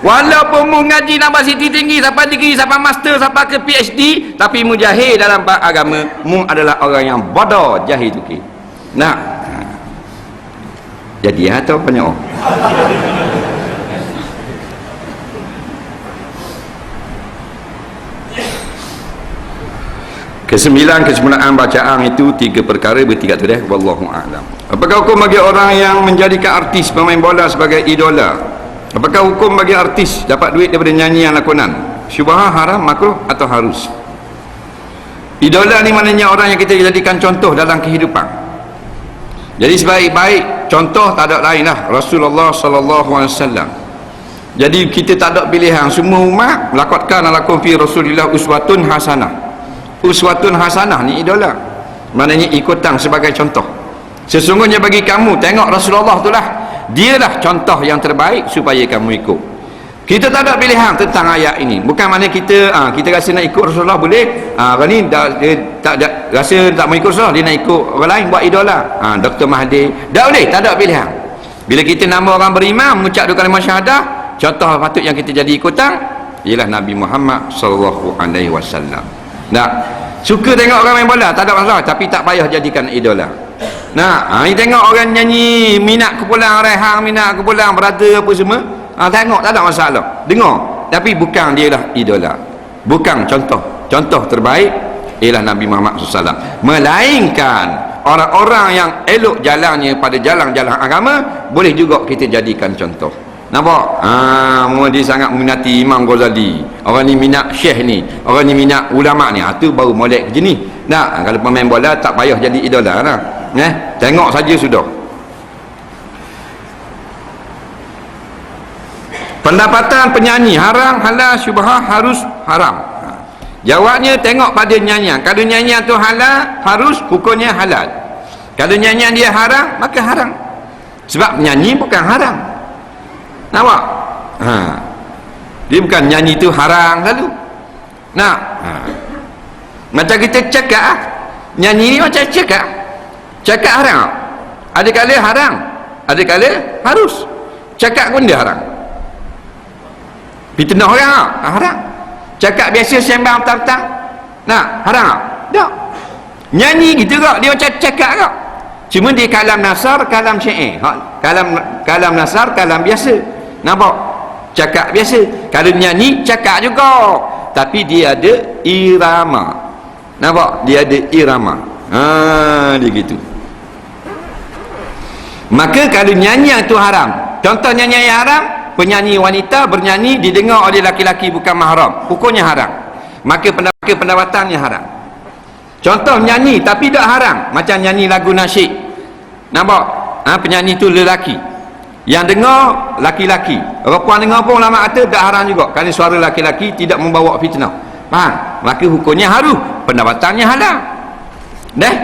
Walaupun mu ngaji universiti tinggi sampai degree sampai master sampai ke PhD tapi mu jahil dalam agama, mu adalah orang yang bodoh, jahil tuki. Jadi atau banyak orang kesempurnaan bacaan itu 3 perkara bertiga tu deh. Wallahu a'lam. Apakah hukum bagi orang yang menjadikan artis pemain bola sebagai idola? Apakah hukum bagi artis dapat duit daripada nyanyian lakonan? Syubhah, haram, makruh atau harus? Idola ni maknanya orang yang kita jadikan contoh dalam kehidupan. Jadi sebaik-baik contoh tak ada lain lah Rasulullah SAW. Jadi kita tak ada pilihan. Semua umat melakotkan alakum fi Rasulillah uswatun hasanah. Uswatun hasanah ni idola, maknanya ikutan sebagai contoh. Sesungguhnya bagi kamu tengok Rasulullah tu lah, dialah contoh yang terbaik supaya kamu ikut. Kita tak ada pilihan tentang ayat ini. Bukan maknanya kita rasa nak ikut Rasulullah boleh. Orang ni dia tak rasa tak mau ikut Rasulullah, dia nak ikut orang lain buat idola. Dr. Mahathir tak boleh, tak ada pilihan. Bila kita nama orang beriman mengucap 2 kalimah syahadah, contoh patut yang kita jadi ikutan ialah Nabi Muhammad SAW. Suka tengok orang main bola tak ada masalah, tapi tak payah jadikan idola. Ni tengok orang nyanyi minat kumpulan Rehan, minat kumpulan Brother apa semua, tengok tak ada masalah, dengar, tapi bukan dia lah idola, bukan contoh terbaik ialah Nabi Muhammad SAW. Melainkan orang-orang yang elok jalannya pada jalan-jalan agama boleh juga kita jadikan contoh. Nampak? Dia sangat meminati Imam Ghazali, orang ni minat syekh ni, orang ni minat ulama ni, tu baru molek je ni. Kalau pemain bola tak payah jadi idola lah. Tengok saja sudah. Pendapatan penyanyi haram, halal, syubhah, harus, haram. Jawabnya tengok pada nyanyian. Kalau nyanyian tu halal, harus, hukumnya halal. Kalau nyanyian dia haram, maka haram. Sebab nyanyi bukan haram. Nampak? Dia bukan nyanyi tu haram lalu. Macam kita cakap, nyanyi ni macam cakap. Cakap haram. Ada kala haram, ada kala harus. Cakap pun dia haram. Fitnah orang haram. Cakap biasa sembang petang-petang haram tak? Nyanyi gitu kak, dia macam cakap kak, cuma dia kalam nasar, kalam syair. Kalam nasar, kalam biasa. Nampak? Cakap biasa. Kalau nyanyi cakap juga, tapi dia ada irama. Nampak? Dia ada irama. Dia gitu. Maka kalau nyanyian itu haram, contoh nyanyian yang haram, penyanyi wanita bernyanyi didengar oleh laki-laki bukan mahram, hukumnya haram. Maka pendapatannya haram. Contoh nyanyi tapi tak haram, macam nyanyi lagu nasyid. Nampak? Penyanyi tu lelaki, yang dengar laki-laki, perempuan dengar pun ulama kata tak haram juga, kerana suara laki-laki tidak membawa fitnah. Faham? Maka hukumnya haram, pendapatannya halal. Dah?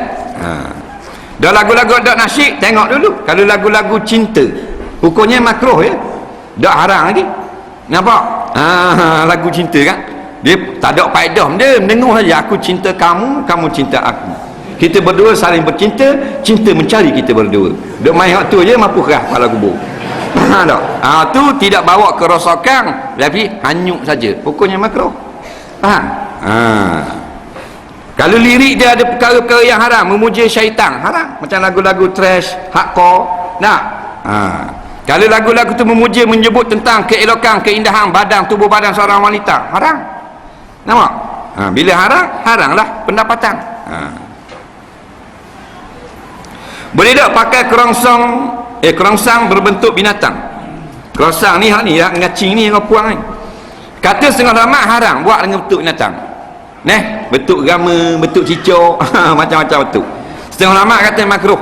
Dah lagu-lagu dak nasyid, tengok dulu. Kalau lagu-lagu cinta, hukumnya makruh ya. Tak haram lagi. Nampak? Lagu cinta kan? Dia tak ada faedah dia, mendengar saja, aku cinta kamu, kamu cinta aku. Kita berdua saling bercinta, cinta mencari kita berdua. Duk main hak tu je mampu kerah kepala kubur. Faham tak? Tu tidak bawa kerosakan, tapi hanyut saja. Hukumnya makruh. Faham? Kalau lirik dia ada perkara-perkara yang haram, memuja syaitan, haram. Macam lagu-lagu trash, hardcore, nak? Kalau lagu-lagu tu memuja, menyebut tentang keelokan, keindahan badan, tubuh badan seorang wanita, haram. Nampak? Bila haram, haramlah pendapatan. Boleh tak pakai kerongsang berbentuk binatang? Kerongsang ni, hak ni, ngacing ni, yang puang ni. Kata setengah ulama haram buat dengan bentuk binatang. Bentuk gama, bentuk cicak, macam-macam bentuk. Setengah ulama kata makruh.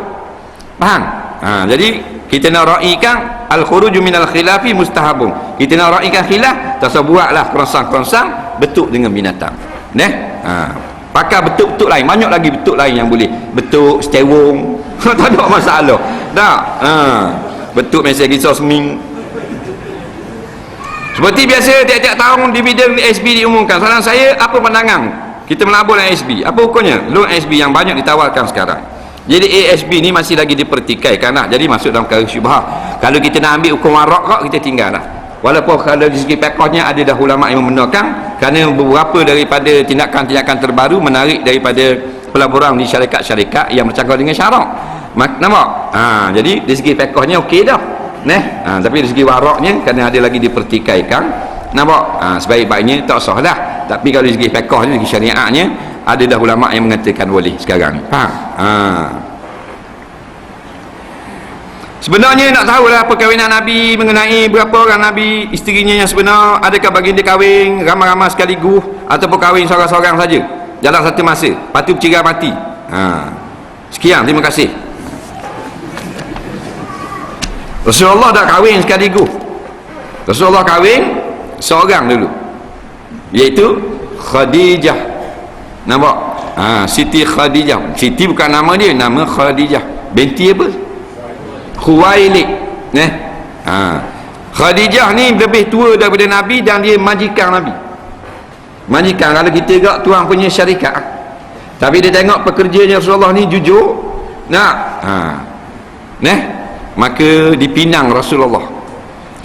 Faham? Jadi kita nak raikan al-khuruju minal khilafi mustahabun. Kita nak raikan khilaf, tak usah buatlah kerongsang-kerongsang bentuk dengan binatang. Pakai bentuk-bentuk lain, banyak lagi bentuk lain yang boleh. Bentuk setewong, tak ada masalah. Tak. Bentuk mesej kisah seming. Seperti biasa tiap-tiap tahun dividen SB diumumkan. Saran saya, apa pandangan kita melabur dengan SB? Apa hukumnya? Loan SB yang banyak ditawarkan sekarang. Jadi ASB ni masih lagi dipertikaikan lah. Jadi masuk dalam perkara syubhah. Kalau kita nak ambil hukum warak kok, kita tinggal lah. Walaupun kalau dari segi pekahnya ada dah ulama yang membenarkan, kerana beberapa daripada tindakan-tindakan terbaru menarik daripada pelaburan di syarikat-syarikat yang bercakap dengan syarak. Nampak? Jadi dari segi pekahnya okey dah. Tapi dari segi waraknya, kerana ada lagi dipertikaikan, nampak? Sebaik-baiknya tak sah dah. Tapi kalau dari segi pekahnya, dari segi syariatnya, ada dah ulama yang mengatakan boleh sekarang. Faham? Sebenarnya nak tahulah perkahwinan Nabi, mengenai berapa orang Nabi, isterinya yang sebenar, adakah baginda kahwin ramai-ramai sekaligus ataupun kahwin seorang-seorang saja dalam satu masa, lepas tu bercerai mati. Sekian, terima kasih. Rasulullah dah kahwin sekaligus. Rasulullah kahwin seorang dulu, iaitu Khadijah. Nampak? Siti Khadijah. Siti bukan nama dia, nama Khadijah binti apa? Khuwailid. Khadijah ni lebih tua daripada Nabi dan dia majikan Nabi. Majikan, kalau kita gak tuan punya syarikat, tapi dia tengok pekerjanya Rasulullah ni jujur, maka dipinang Rasulullah.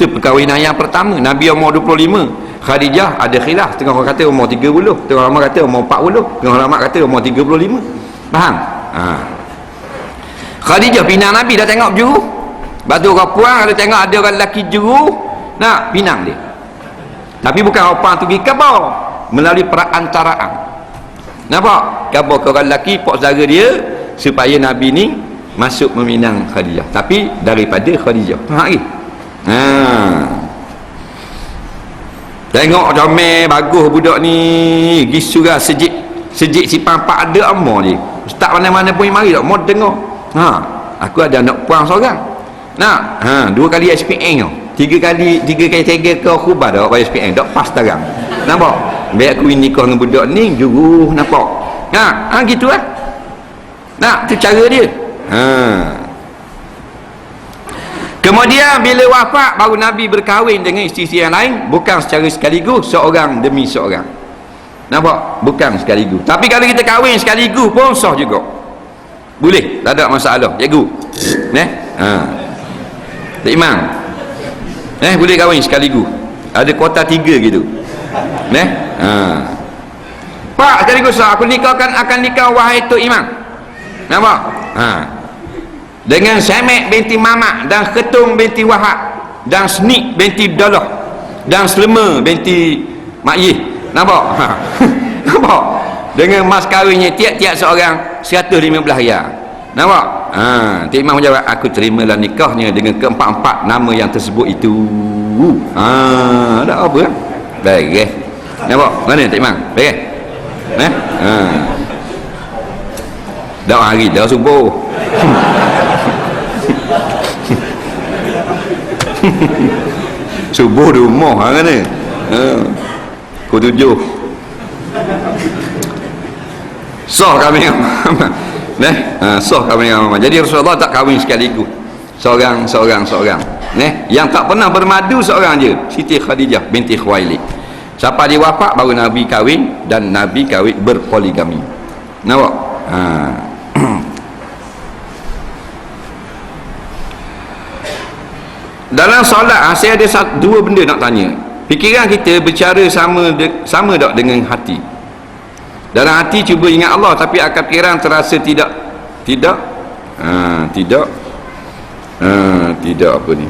Itu perkahwinan yang pertama. Nabi umur 25, Khadijah ada khilaf, tengah orang kata umur 30, tengah orang kata umur 40, tengah orang kata umur 35. Faham? Khadijah pinang Nabi, dah tengok juru. Batu orang puang, kalau tengok ada orang lelaki juru, nak pinang dia. Tapi bukan orang tu pergi khabar, melalui perantaraan. Nampak? Khabar ke orang lelaki, pak saudara dia, supaya Nabi ni masuk meminang Khadijah, tapi daripada Khadijah. Faham lagi? Tengok comel bagus budak ni, gisurah sejik sipang pak ada amor dia. Ustaz mana-mana pun mari tak mau tengok. Aku ada anak puang seorang. Nak, 2 kali SPM tau. 3 kali tega ke khubah dah bayar SPM, dak pas tarang. Nampak? Biar aku nikah dengan budak ni juru, nampak? Gitu lah. Nak, tu cara dia. Kemudian bila wafat, baru Nabi berkahwin dengan isteri yang lain, bukan secara sekaligus, seorang demi seorang. Nampak? Bukan sekaligus. Tapi kalau kita kahwin sekaligus pun sah juga. Boleh, tak ada masalah. Cikgu. Tok Imam. Boleh kahwin sekaligus. Ada kuota 3 gitu. Pak, sekaligus sah. Aku akan nikah wahai Tok Imam. Nampak? Dengan Semek binti Mamak dan Ketung binti Wahab dan Snik binti Dalah dan Selema binti Makyih. Nampak? Nampak? Dengan mas kahwinnya tiap-tiap seorang 115 riyal. Nampak? Tok Imam menjawab, aku terimalah nikahnya dengan keempat-empat nama yang tersebut itu. Tak apa kan? Baik. Nampak? Mana Tok Imam? Baik. Dah hari dah subuh. Subuh di rumah kan ni. Pukul 7. Sah kahwin dengan Muhammad. Sah kahwin dengan Muhammad. Jadi Rasulullah tak kahwin sekaligus. Seorang. Yang tak pernah bermadu seorang je, Siti Khadijah binti Khuwailid. Siapa dia wafat baru Nabi kahwin, dan Nabi kahwin berpoligami. Nampak? Dalam solat saya ada dua benda nak tanya. Fikiran kita bercara sama tak dengan hati? Dalam hati cuba ingat Allah, tapi akal fikiran terasa tidak apa ni,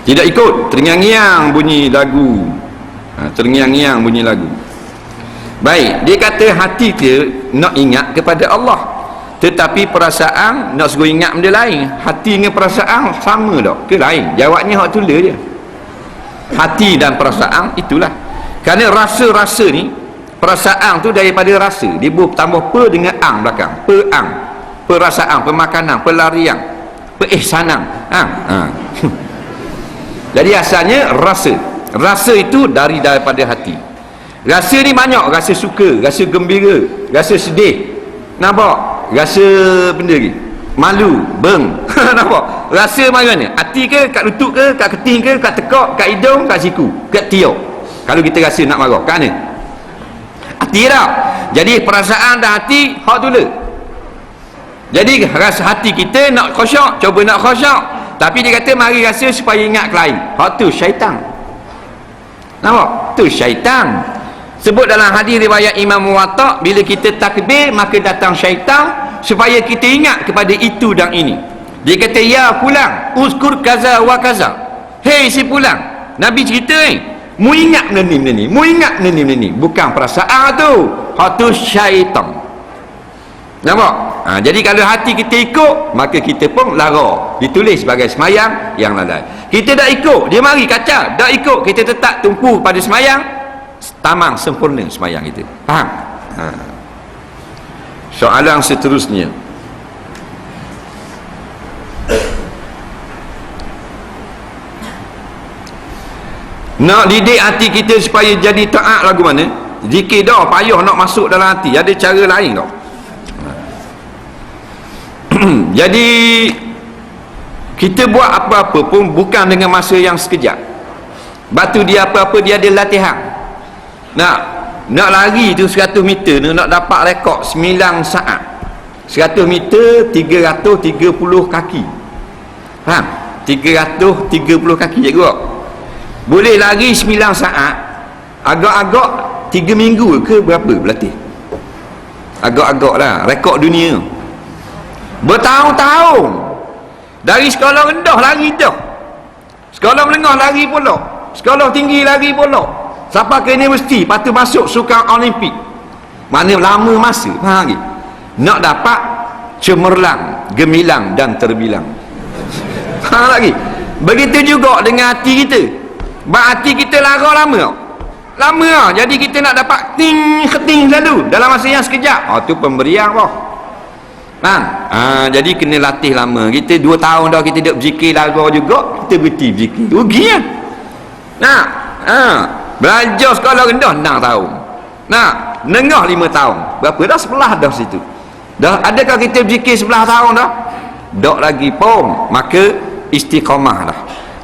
tidak ikut, terngiang-ngiang bunyi lagu. Terngiang-ngiang bunyi lagu. Baik, dia kata hati dia nak ingat kepada Allah, tetapi perasaan nak suruh ingat benda lain. Hati dengan perasaan sama tak ke lain? Jawabnya hak tulis je. Hati dan perasaan itulah. Kerana rasa-rasa ni, perasaan tu daripada rasa, dia tambah per dengan ang belakang. Perasaan, pemakanan, pelarian, perihsanan. Jadi asalnya rasa itu daripada hati. Rasa ni banyak, rasa suka, rasa gembira, rasa sedih, nampak? Rasa benda lagi, malu, nampak? Rasa mana? Hati ke, kat lutut ke, kat keting ke, kat tekak, kat hidung, kat siku, kat tiok. Kalau kita rasa nak marah, kat mana? Hati tak? Jadi perasaan dan hati hak tu. Jadi rasa hati kita nak khusyuk, cuba nak khusyuk, tapi dia kata mari rasa supaya ingat ke lain. Hak tu syaitan. Nampak? Tu syaitan. Sebut dalam hadis riwayat Imam Muwatta, bila kita takbir maka datang syaitan supaya kita ingat kepada itu dan ini. Dia kata, ya fulan, uzkur kaza wa kaza. Hei si fulan, Nabi cerita ni, mu ingat benda ni, mu ingat benda ni. Bukan perasaan tu, hak tu syaitan. Nampak? Jadi kalau hati kita ikut, maka kita pun lara, ditulis sebagai semayang yang lalai. Kita dah ikut, dia mari kacau, dah ikut, kita tetap tumpu pada semayang, tamam, sempurna semayang kita. Faham? Soalan seterusnya, nak didik hati kita supaya jadi taat lagu mana? Zikir dah payah nak masuk dalam hati, ada cara lain tak? Jadi kita buat apa-apa pun bukan dengan masa yang sekejap. Batu dia apa-apa dia ada latihan. Nak lari tu 100 meter tu, nak dapat rekod 9 saat. 100 meter 330 kaki. Faham? 330 kaki cikgu. Boleh lari 9 saat. Agak-agak 3 minggu ke berapa berlatih? Agak-agak lah rekod dunia. Bertahun-tahun. Dari sekolah rendah lari dah, sekolah menengah lari pula, sekolah tinggi lari pula, sampai ke universiti, lepas tu masuk sukan Olimpik. Mana lama masa. Faham lagi? Nak dapat cemerlang, gemilang dan terbilang. Faham lagi? Begitu juga dengan hati kita. Hati kita lara lama. Jadi kita nak dapat keting selalu dalam masa yang sekejap. Tu pemberian apa? Jadi kena latih lama. Kita 2 tahun dah kita duduk berzikir lagu juga, kita berhenti berzikir, rugi kan? Belajar sekolah rendah 6 tahun, menengah 5 tahun, berapa dah? 11 dah situ. Dah adakah kita berzikir 11 tahun dah? Tak lagi pun. Maka istiqamah dah.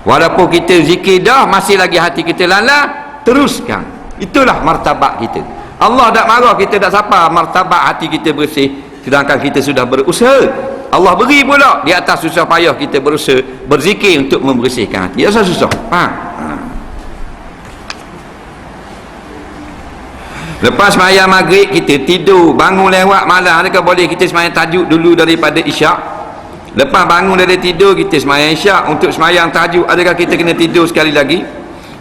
Walaupun kita zikir dah, masih lagi hati kita lala, teruskan. Itulah martabat kita. Allah tak marah kita tak sapa martabat hati kita bersih, sedangkan kita sudah berusaha. Allah beri pula di atas susah payah kita berusaha berzikir untuk membersihkan hati. Tak susah. Lepas sembahyang maghrib kita tidur, bangun lewat malam, adakah boleh kita sembahyang tahajud dulu daripada isyak? Lepas bangun dari tidur kita sembahyang isyak. Untuk sembahyang tahajud, adakah kita kena tidur sekali lagi?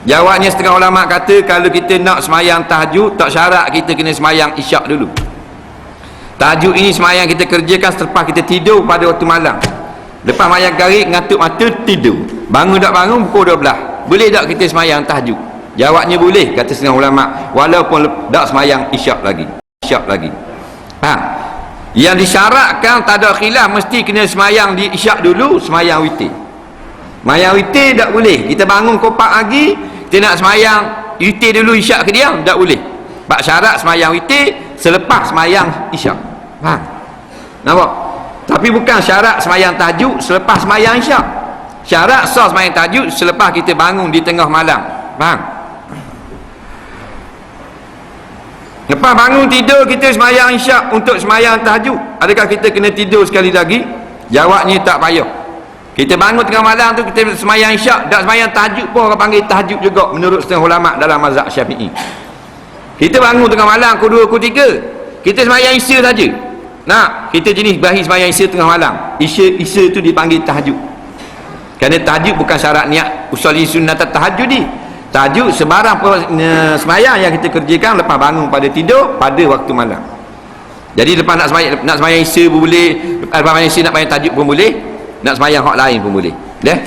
Jawabnya setengah ulama kata, kalau kita nak sembahyang tahajud, tak syarat kita kena sembahyang isyak dulu. Tahajud ini sembahyang kita kerjakan selepas kita tidur pada waktu malam. Lepas sembahyang garik, ngantuk mata, tidur. Bangun tak bangun, pukul 12. Boleh tak kita sembahyang tahajud? Jawabnya boleh, kata setengah ulama, walaupun tak sembahyang isyak lagi. Yang disyaratkan tak ada khilaf, mesti kena sembahyang di isyak dulu, sembahyang witir. Semayang witir tak boleh. Kita bangun kopak pagi, kita nak semayang witir dulu isyak ke diam, tak boleh. Bab syarat semayang witir selepas semayang isyak. Faham? Nampak? Tapi bukan syarat semayang tahajud selepas semayang isyak. Syarat sah semayang tahajud selepas kita bangun di tengah malam. Faham? Lepas bangun tidur kita semayang isyak untuk semayang tahajud. Adakah kita kena tidur sekali lagi? Jawabnya tak payah. Kita bangun tengah malam tu kita semayang isyak, tak semayang tahajud pun orang panggil tahajud juga menurut setengah ulama dalam mazhab Syafi'i. Kita bangun tengah malam pukul 2, pukul 3, kita semayang isya saja. Nah, kita jenis berakhir semayang isya tengah malam. Isya tu dipanggil tahajud. Kerana tahajud bukan syarat niat usolli sunnat tahajud ni. Tahajud sebarang semayang yang kita kerjakan lepas bangun pada tidur pada waktu malam. Jadi lepas nak semayang isya pun boleh, lepas semayang isya nak semayang tahajud pun boleh, nak semayang hak lain pun boleh. Dah?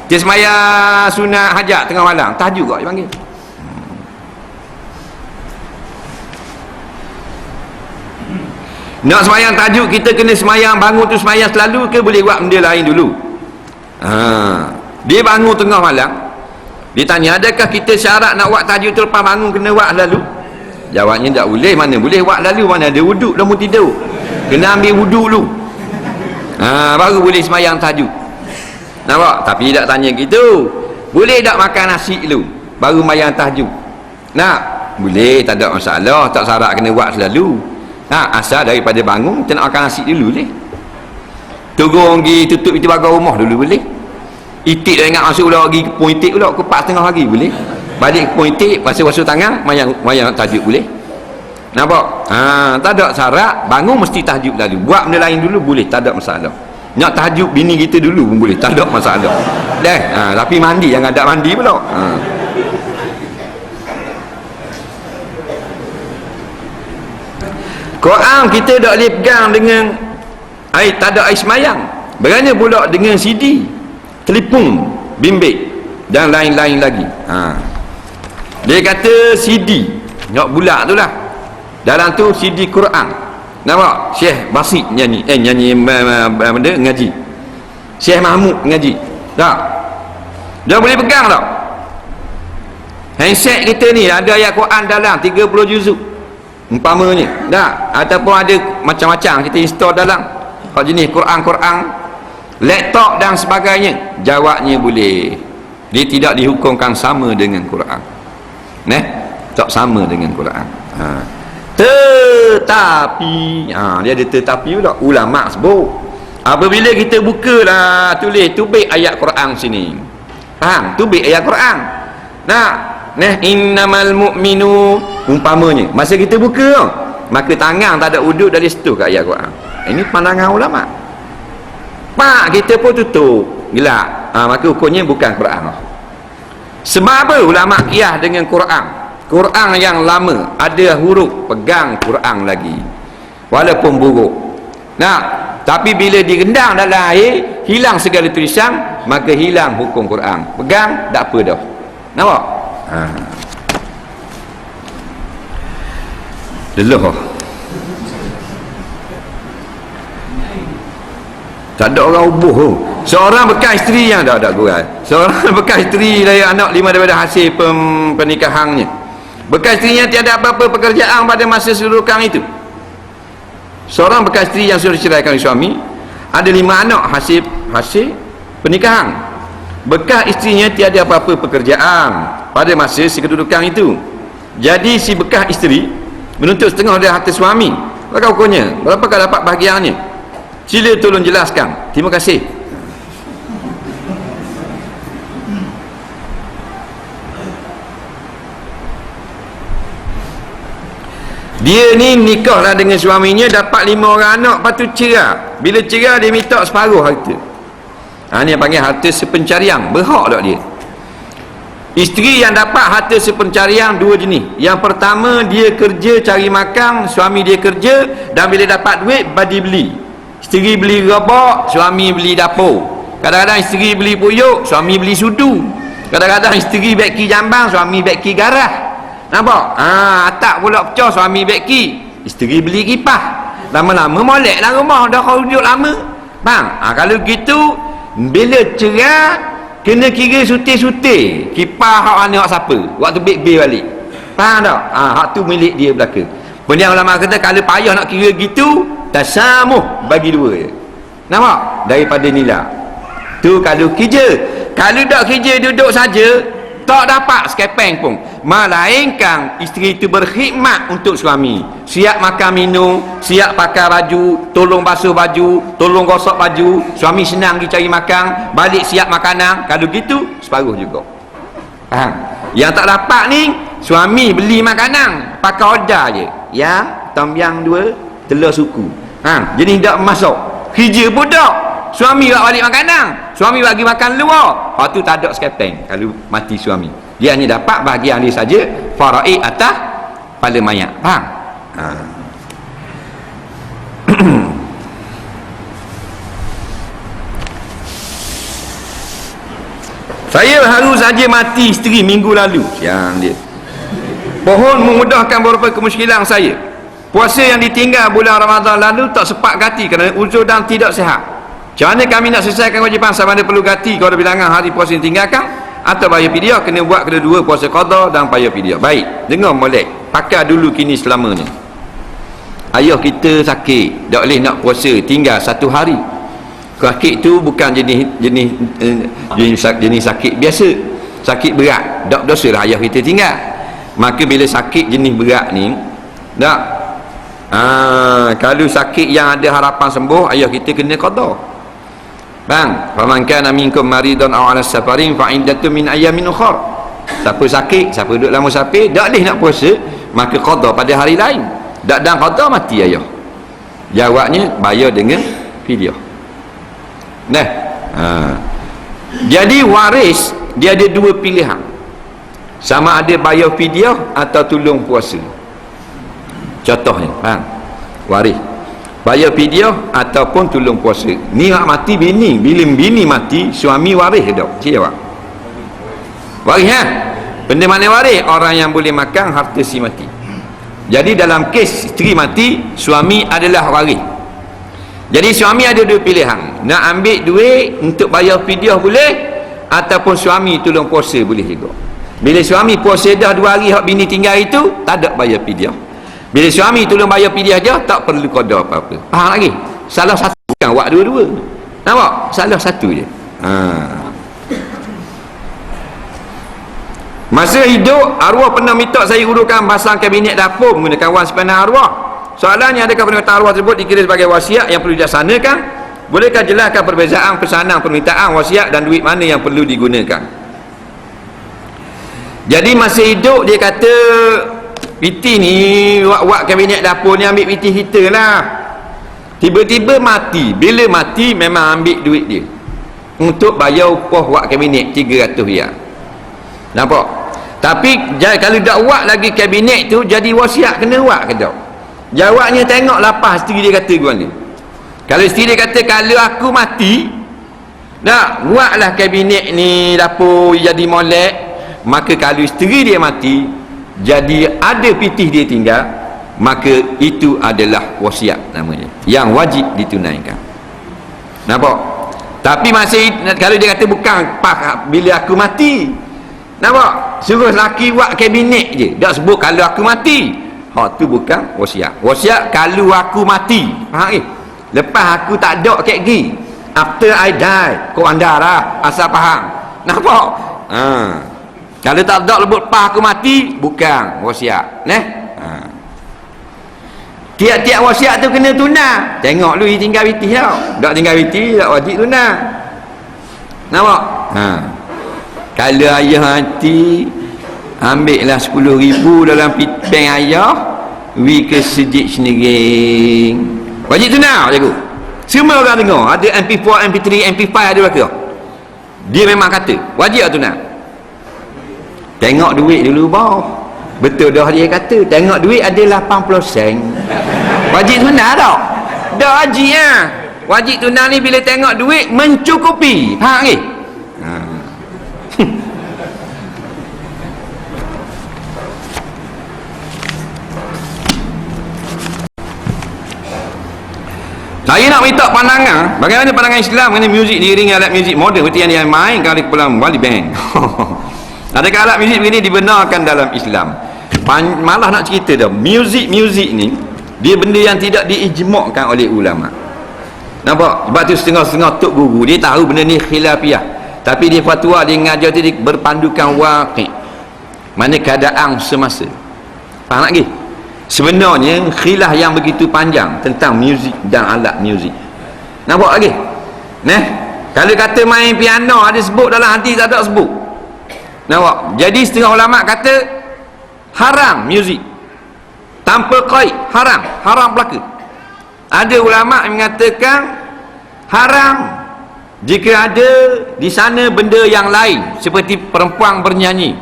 Dia semayang sunat hajat tengah malam, tahajud kau dipanggil. Nak semayang tahajud kita kena semayang bangun tu semayang selalu ke boleh buat benda lain dulu? Dia bangun tengah malam, dia tanya adakah kita syarat nak buat tahajud tu lepas bangun kena buat lalu? Jawabnya tak boleh. Mana boleh buat lalu, mana ada wuduk dah mau tidur. Kena ambil wuduk dulu. Baru boleh semayang tahajud. Nampak? Tapi tak tanya gitu. Boleh tak makan nasi dulu baru semayang tahajud? Nak? Boleh, tak ada masalah. Tak syarat kena buat selalu. Asal daripada bangun kita nak makan nasi dulu boleh. Turun pergi tutup pintu pagar rumah dulu boleh. Itik dah ingat masuk pula pergi kepung itik pula pukul 4:30 pagi boleh. Balik kepung itik basuh tangan mayang tahajud boleh. Nampak? Tak ada syarat bangun mesti tahajud lalu. Buat benda lain dulu boleh, tak ada masalah. Nak tahajud bini kita dulu pun boleh, tak ada masalah. Dah. Tapi mandi jangan ada mandi pula. Quran kita tak boleh pegang dengan air, tak ada air semayang. Bagaimana pula dengan CD, telefon bimbit dan lain-lain lagi. Dia kata CD nak bulat tu lah, dalam tu CD Quran. Nampak? Syekh Basit nyanyi benda ngaji, Syekh Mahmud ngaji tak? Dia boleh pegang tak? Handset kita ni ada ayat Quran dalam 30 juzuk umpamanya tak? Ataupun ada macam-macam kita install dalam jenis Quran, laptop dan sebagainya. Jawabnya boleh. Dia tidak dihukumkan sama dengan Quran. Tak sama dengan Quran. Tetapi dia ada tetapi pula. Ulama sebut apabila kita bukalah tubik ayat Quran sini, faham? Tubik ayat Quran. Innamal mu'minu umpamanya, masa kita buka maka tangan tak ada uduk dari situ ke ayat Quran. Ini pandangan ulama. Pak kita pun tutup gelap, maka hukumnya bukan Quran. Sebab apa ulama qiyas dengan Quran yang lama ada huruf, pegang Quran lagi walaupun buruk. Tapi bila direndam dalam air hilang segala tulisan, maka hilang hukum Quran. Pegang tak apa dah. Nampak? Lelah. Tak ada orang ubuh tu. Seorang bekas isteri yang tak kurang. Seorang bekas isteri dari anak 5 daripada hasil pernikahannya. Bekas isterinya tiada apa-apa pekerjaan pada masa sedudukan itu. Seorang bekas isteri yang sudah diceraikan oleh suami, ada 5 anak hasil pernikahan. Bekas isterinya tiada apa-apa pekerjaan pada masa kedudukan itu. Jadi si bekas isteri menuntut setengah dari harta suami. Maka hukumnya berapakah dapat bahagiannya? Sila tolong jelaskan. Terima kasih. Dia ni nikahlah dengan suaminya, dapat 5 orang anak, lepas tu cerai. Bila cerai dia minta separuh harta. Ni yang panggil harta sepencarian. Berhak tak dia? Isteri yang dapat harta sepencarian 2 jenis. Yang pertama, dia kerja cari makan, suami dia kerja, dan bila dapat duit bagi beli. Isteri beli gerabak, suami beli dapur. Kadang-kadang isteri beli puyuk, suami beli sudu. Kadang-kadang isteri beki jambang, suami beki garah. Nampak? Atap pula pecah, suami beki, isteri beli kipas. Lama-lama moleklah rumah, dah kau duduk lama. Bang, kalau gitu bila cerai kena kira sutir-sutir kipas hak mana hak siapa waktu bil balik, faham tak? Hak tu milik dia belaka. Kemudian ulama kata kalau payah nak kira gitu, tasamuh bagi dua je, nampak? Daripada nilai tu kalau kerja. Kalau tak kerja duduk saja tak dapat sekepeng pun, melainkan isteri itu berkhidmat untuk suami, siap makan minum, siap pakai baju, tolong basuh baju, tolong gosok baju, suami senang pergi cari makan, balik siap makanan. Kalau gitu separuh juga. Yang tak dapat ni, suami beli makanan pakai order je, ya tom yang 2 telur suku, jadi tak masuk kerja pun tak. Suami buat balik makanan, suami bagi makan luar, tu tak ada sekepeng kalau mati suami. Dia hanya dapat bahagian dia saja, faraid atas kepala mayat, faham? Saya baru saja mati isteri minggu lalu. Yang dia pohon memudahkan beberapa kemusykilan saya. Puasa yang ditinggal bulan Ramadan lalu tak sempat ganti kerana uzur dan tidak sihat. Macam mana kami nak selesaikan kewajipan sama ada perlu ganti kalau bilangan hari puasa yang tinggalkan atau bayar fidyah? Kena buat kedua-dua, puasa qada dan bayar fidyah. Baik, dengar molek, pakai dulu kini selama ni. Ayah kita sakit, tak boleh nak puasa, tinggal 1 hari. Sakit tu bukan jenis sakit biasa, sakit berat, tak dosa lah ayah kita tinggal. Maka bila sakit jenis berat ni, tak, kalau sakit yang ada harapan sembuh, ayah kita kena qada. Bang, faman kana minkum maridan aw ala safarin fa iddatu min ayamin ukhra. Siapa sakit, siapa duduk dalam musafir, tak boleh nak puasa, maka qada pada hari lain. Tak dan qada mati ayah. Jawabnya bayar dengan fidyah. Nah. Jadi waris dia ada 2 pilihan. Sama ada bayar fidyah atau tolong puasa. Contohnya, faham? Waris bayar fidyah ataupun tolong puasa. Ni hak mati bini, bila bini mati suami waris dak? Cik jawab. Waris benda mana waris? Orang yang boleh makan harta si mati. Jadi dalam kes isteri mati, suami adalah waris. Jadi suami ada 2 pilihan, nak ambil duit untuk bayar fidyah boleh, ataupun suami tolong puasa boleh juga. Bila suami puasa dah 2 hari hak bini tinggal itu, tak ada bayar fidyah. Bila suami tolong bayar fidyah je, tak perlu qada apa-apa. Faham lagi? Salah satu, bukan buat dua-dua. Nampak? Salah satu je. Masa hidup, arwah pernah minta saya urutkan pasang kabinet dapur menggunakan wang sepadan arwah. Soalannya, adakah permintaan arwah tersebut dikira sebagai wasiat yang perlu dilaksanakan? Bolehkah jelaskan perbezaan pesanan permintaan wasiat dan duit mana yang perlu digunakan? Jadi masa hidup dia kata, piti ni wak kabinet dapur ni ambil piti kita lah. Tiba-tiba mati. Bila mati memang ambil duit dia untuk bayar upah wak kabinet 300 riyal. Nampak? Tapi kalau tak wak lagi kabinet tu, jadi wasiat kena wak ke tak? Jawabnya tengok lapar isteri dia kata gua ni. Kalau isteri dia kata kalau aku mati, nak waklah kabinet ni dapur jadi molek, maka kalau isteri dia mati jadi ada pitih dia tinggal, maka itu adalah wasiat namanya, yang wajib ditunaikan. Nampak? Tapi masih kalau dia kata bukan bila aku mati, nampak? Suruh laki buat kabinet je, tak sebut kalau aku mati. Tu bukan wasiat. Wasiat kalau aku mati, faham ke? Lepas aku tak ada kat gi, after I die, kau anda lah asal faham. Nampak? Kalau tak ada lebut pas aku mati, bukan wasiat. Tiap-tiap wasiat tu kena tunai. Tengok lu tinggal piti tau. Tak tinggal piti tak wajib tunai. Nampak? Kalau ayah nanti ambillah 10,000 dalam bank ayah, we ke sejik sendiri. Wajib tunai cikgu. Semua orang dengar. Ada MP4, MP3, MP5 ada berapa? Dia memang kata wajib tunai. Tengok duit dulu bawah. Betul dah dia kata. Tengok duit ada 80 sen. Wajib tunai tak? Dah wajib lah. Wajib tunai ni bila tengok duit mencukupi. Faham ke? Saya Saya nak minta pandangan, bagaimana pandangan Islam mengenai muzik diiringi alat muzik moden seperti yang dia main kali pulang wali band. Adakah alat muzik begini dibenarkan dalam Islam? Malah nak cerita dah, muzik ni dia benda yang tidak diijmakkan oleh ulama. Nampak? Sebab tu setengah-setengah tok guru dia tahu benda ni khilafiyah, tapi dia fatwa, dia ngajar tu, dia berpandukan waqi', mana keadaan semasa. Faham tak lagi? Sebenarnya khilaf yang begitu panjang tentang muzik dan alat muzik. Nampak lagi? Kalau kata main piano ada sebut dalam hadis, tak ada sebut. Nampak? Jadi setengah ulama kata haram muzik tanpa qaid, haram belaka. Ada ulama yang mengatakan haram jika ada di sana benda yang lain seperti perempuan bernyanyi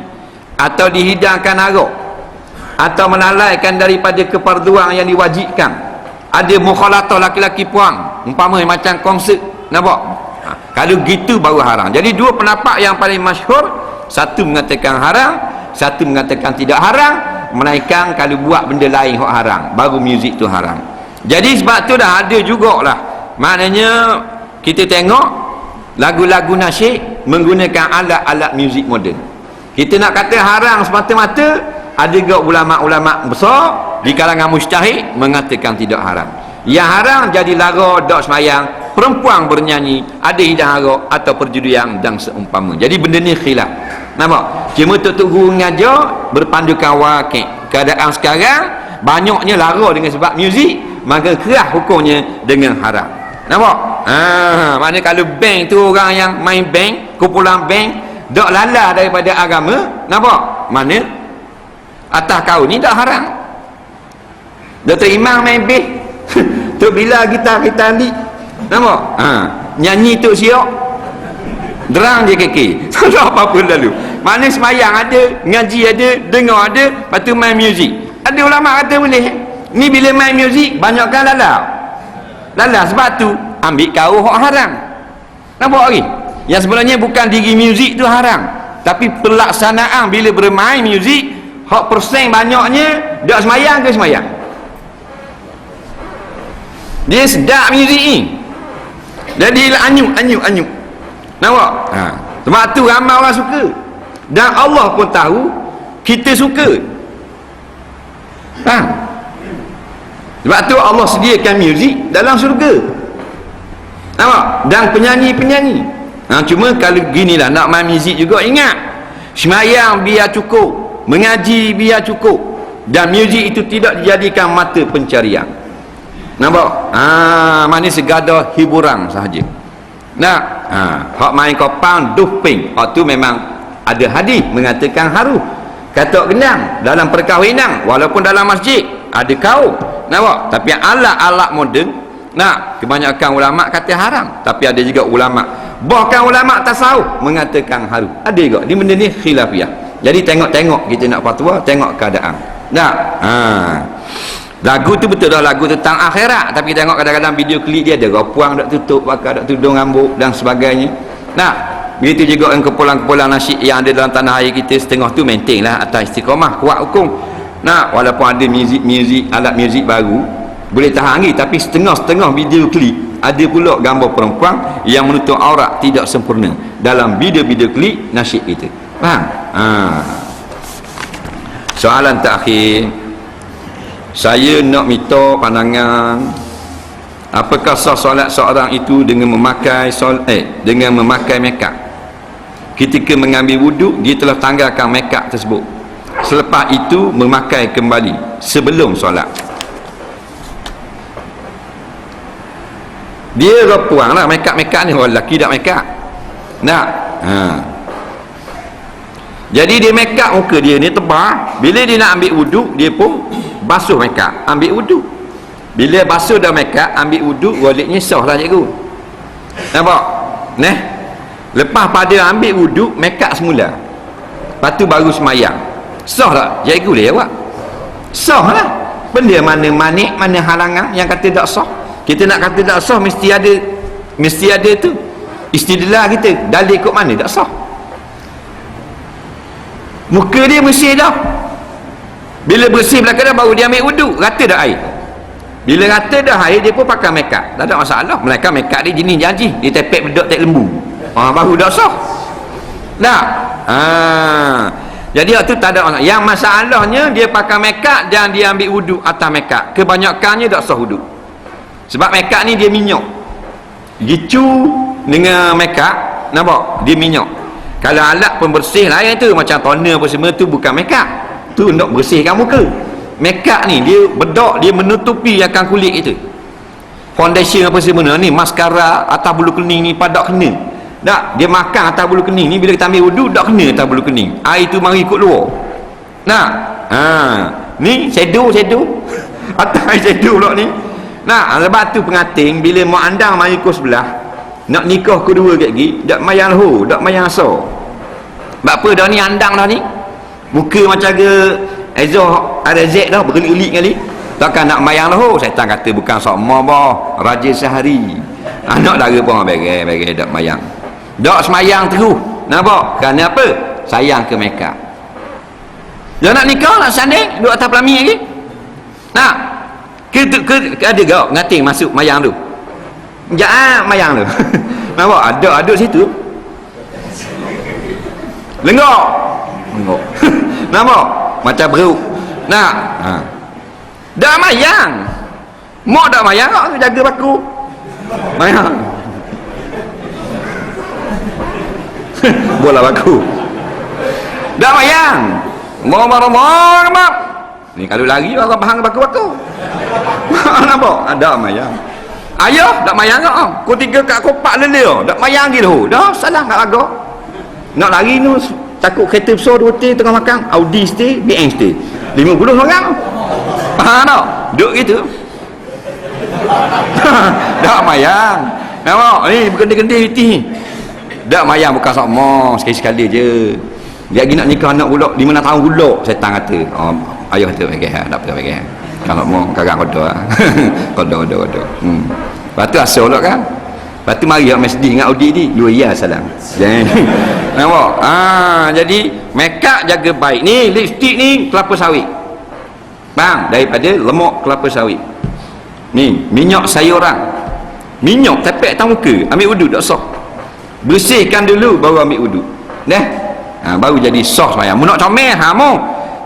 atau dihidangkan arak atau melalaikan daripada keparduan yang diwajibkan, ada mukhalatah laki-laki puang, umpamanya macam konsert. Nampak? Kalau gitu baru haram. Jadi dua pendapat yang paling masyhur, satu mengatakan haram, satu mengatakan tidak haram, melainkan kalau buat benda lain yang haram, baru muzik tu haram. Jadi sebab tu dah ada jugalah, maknanya kita tengok lagu-lagu nasyid menggunakan alat-alat muzik moden. Kita nak kata haram semata-mata, ada juga ulama-ulama besar di kalangan mujtahid mengatakan tidak haram. Yang haram jadi lara dak semayang, perempuan bernyanyi, ada hidang arak atau perjudian dan seumpama. Jadi benda ni khilaf. Nampak? Cuma tok guru ngajar berpandukan waqi'. Keadaan sekarang banyaknya lara dengan sebab muzik, maka kerah hukumnya dengan haram. Nampak? Maknanya kalau bank tu orang yang main bank, kumpulan bank, dak lala daripada agama, nampak? Mana atas kau ni dak haram. Dr. Imam main bass tu bila kita ambil, nampak? Nyanyi tu siok, derang je keki. Tak ada apa-apa lalu. Mana semayang ada, ngaji ada, dengar ada, lepas tu main muzik. Ada ulama kata boleh. Ni bila main muzik banyakkan lala sebab tu ambil kau hak haram. Nampak lagi? Yang sebenarnya bukan diri muzik tu haram, tapi pelaksanaan bila bermain muzik, hak persen banyaknya dak semayang ke semayang. Dia sedap muzik ni, jadi anyuk. Nampak? Sebab tu ramai orang suka, dan Allah pun tahu kita suka. Sebab tu Allah sediakan muzik dalam syurga. Nampak? Dan penyanyi-penyanyi. Cuma kalau ginilah nak main muzik juga, ingat semayang biar cukup, mengaji biar cukup, dan muzik itu tidak dijadikan mata pencarian. Nampak? Mana segala hiburan sahaja. Hak main kopang, duping, hak tu memang ada hadis mengatakan haru. Katok gendang dalam perkahwinan, walaupun dalam masjid ada kau. Nampak? Tapi alat-alat moden, kebanyakan ulama kata haram, tapi ada juga ulama, bahkan ulama tasawuf mengatakan haru. Ada juga. Di benda ni khilafiyah. Jadi tengok-tengok kita nak fatwa, tengok keadaan. Lagu tu betul dah lagu tentang akhirat, tapi tengok kadang-kadang video klip dia ada puang dak tutup, pakai dak tudung rambut dan sebagainya. Begitu juga dengan kumpulan-kumpulan nasyid yang ada dalam tanah air kita, setengah tu maintain lah atas istiqamah, kuat hukum. Walaupun ada muzik, alat muzik baru boleh tahan lagi, tapi setengah-setengah video klip ada pula gambar perempuan yang menutup aurat tidak sempurna dalam video-video klip nasyid kita. Faham? Soalan terakhir, saya nak minta pandangan, apakah sah solat seorang itu dengan memakai makeup? Ketika mengambil wuduk, dia telah tanggalkan makeup tersebut. Selepas itu memakai kembali sebelum solat. Dia puang lah makeup ni, orang lelaki tak makeup. Jadi dia makeup muka dia ni tebal. Bila dia nak ambil wuduk, dia pun basuh makeup, ambil wuduk. Bila basuh dah makeup, ambil wuduk, waliknya sah lah cikgu. Nampak? Lepas pada ambil wuduk, makeup semula, lepas tu baru semayang, sah tak? Cikgu boleh jawab sah lah. Benda mana manik, mana halangan yang kata tak sah? Kita nak kata tak sah, mesti ada tu istidlal kita, dalil ikut mana tak sah. Muka dia bersih dah, bila bersih belakang dah baru dia ambil wuduk, rata dah air. Bila rata dah air, dia pun pakai makeup, tak ada masalah. Mereka makeup dia jenis janji, dia tepek bedok tek lembu, baru dah sah. Tak? Jadi itu tak ada masalah. Yang masalahnya dia pakai makeup dan dia ambil wuduk atas makeup. Kebanyakannya tak sah wuduk. Sebab makeup ni dia minyak. Gicu dengan makeup, nampak? Dia minyak. Kalau alat pembersih lain tu macam toner apa semua tu bukan makeup. Tu untuk bersihkan muka. Makeup ni dia bedak, dia menutupi akan kulit kita. Foundation apa semua ni, maskara atas bulu kening ni padak kena. Tak, dia makan atas bulu kening ni, bila kita ambil wuduk tak kena atas bulu kening. Air tu mari ikut luar. Nah. Ni shadow atas air shadow pula ni. Nah, sebab tu pengantin bila mak andang mari ikut sebelah, nak nikah kedua kat gigi, dak mayang lahu, dak mayang asar. Sebab apa dah ni andang dah ni? Muka macam ke Ezoh ada Z dah bergelik-gelik kali. Takkan nak mayang lahu, syaitan kata bukan sok mabah, raja sehari. Anak dara pun beres dak mayang. Dak semayang terus. Nampak? Kerana apa? Sayang ke mereka. Dia nak nikah nak sanding duduk atas pelami lagi. Nak ke ada gak ngating masuk mayang tu. Jangan mayang tu. Nampak? Ada situ. Lenggok. Nampak? Macam beruk. Nak. Dak mayang. Mak dak mayang kau jaga baku. Mayang. Bola baku. Dak mayang. Mau ni kalau lari orang bahang baku-baku. Nampak? Ada mayang. Ayah dak mayang kau. Kau tiga kat kopak lele dak mayang gitu. Dah salah kat laga. Nak lari tu takut kereta besar dua tengah makan, Audi stay, BM stay. 50 orang. Faham tak? Duduk gitu. Dak mayang. Nampak? Ni berkendi-kendi ni. Dak mayang bukan sama, sekali-sekali je. Dia lagi nak nikah anak pula 5 tahun pula, setan kata. Ayah kata bagi tak apa bagi. Kalau mau kagak kodoh. Kodoh. Lepas tu asal pula kan. Lepas tu mari kat masjid dengan Audi ni, lu ya salam. Nampak? Jadi makeup jaga baik. Ni lipstick ni kelapa sawit. Bang, daripada lemak kelapa sawit. Ni minyak sayuran. Minyak tepek atas muka, ambil wuduk tak sah. Bersihkan dulu baru ambil wuduk. Baru jadi sah semayang. Mu nak comel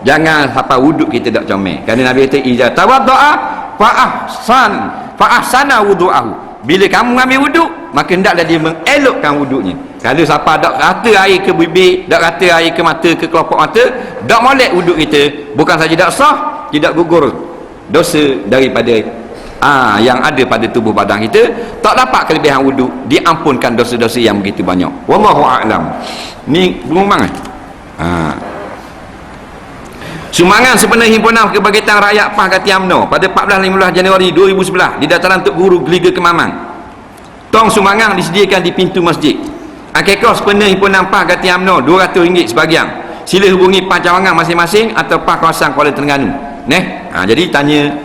jangan sampai wuduk kita tak comel. Kerana Nabi kata iza tawaddaa fa ahsana wudu'ahu. Bila kamu ambil wuduk, maka hendaklah dia mengelokkan wuduknya. Kalau siapa dak rata air ke bibir, dak rata air ke mata, ke kelopak mata, dak molek wuduk kita, bukan saja dak sah, tidak gugur dosa daripada yang ada pada tubuh badan kita, tak dapat kelebihan wuduk, diampunkan dosa-dosa yang begitu banyak. Wallahu a'lam. Ni pengumuman sumbangan sepenuhnya himpunan Kebangkitan Rakyat PAS Kati UMNO pada 14-15 Januari 2011 di dataran Tok Guru Geliga Kemamang. Tong sumbangan disediakan di pintu masjid. Akikah sepenuhnya himpunan PAS Kati UMNO RM200 sebahagian. Sila hubungi PAS cawangan masing-masing atau PAS kawasan Kuala Terengganu. Jadi tanya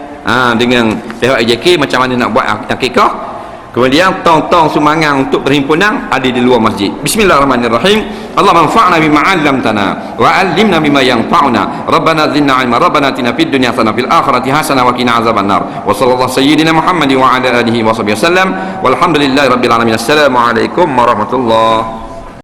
dengan pihak AJK macam mana nak buat akikah. Kemudian tong-tong sumbangan untuk perhimpunan ada di luar masjid. Bismillahirrahmanirrahim. Allah manfa'na bima 'allamtana wa 'allimna bima yanfa'una. Rabbana zidna 'ilma. Rabbana atina fid dunya hasanah fil akhirati hasanah wa qina azabannar. Wa sallallahu sayyidina Muhammad wa ala alihi wa sahbihi wasallam. Walhamdulillahirabbil alamin. Assalamualaikum warahmatullahi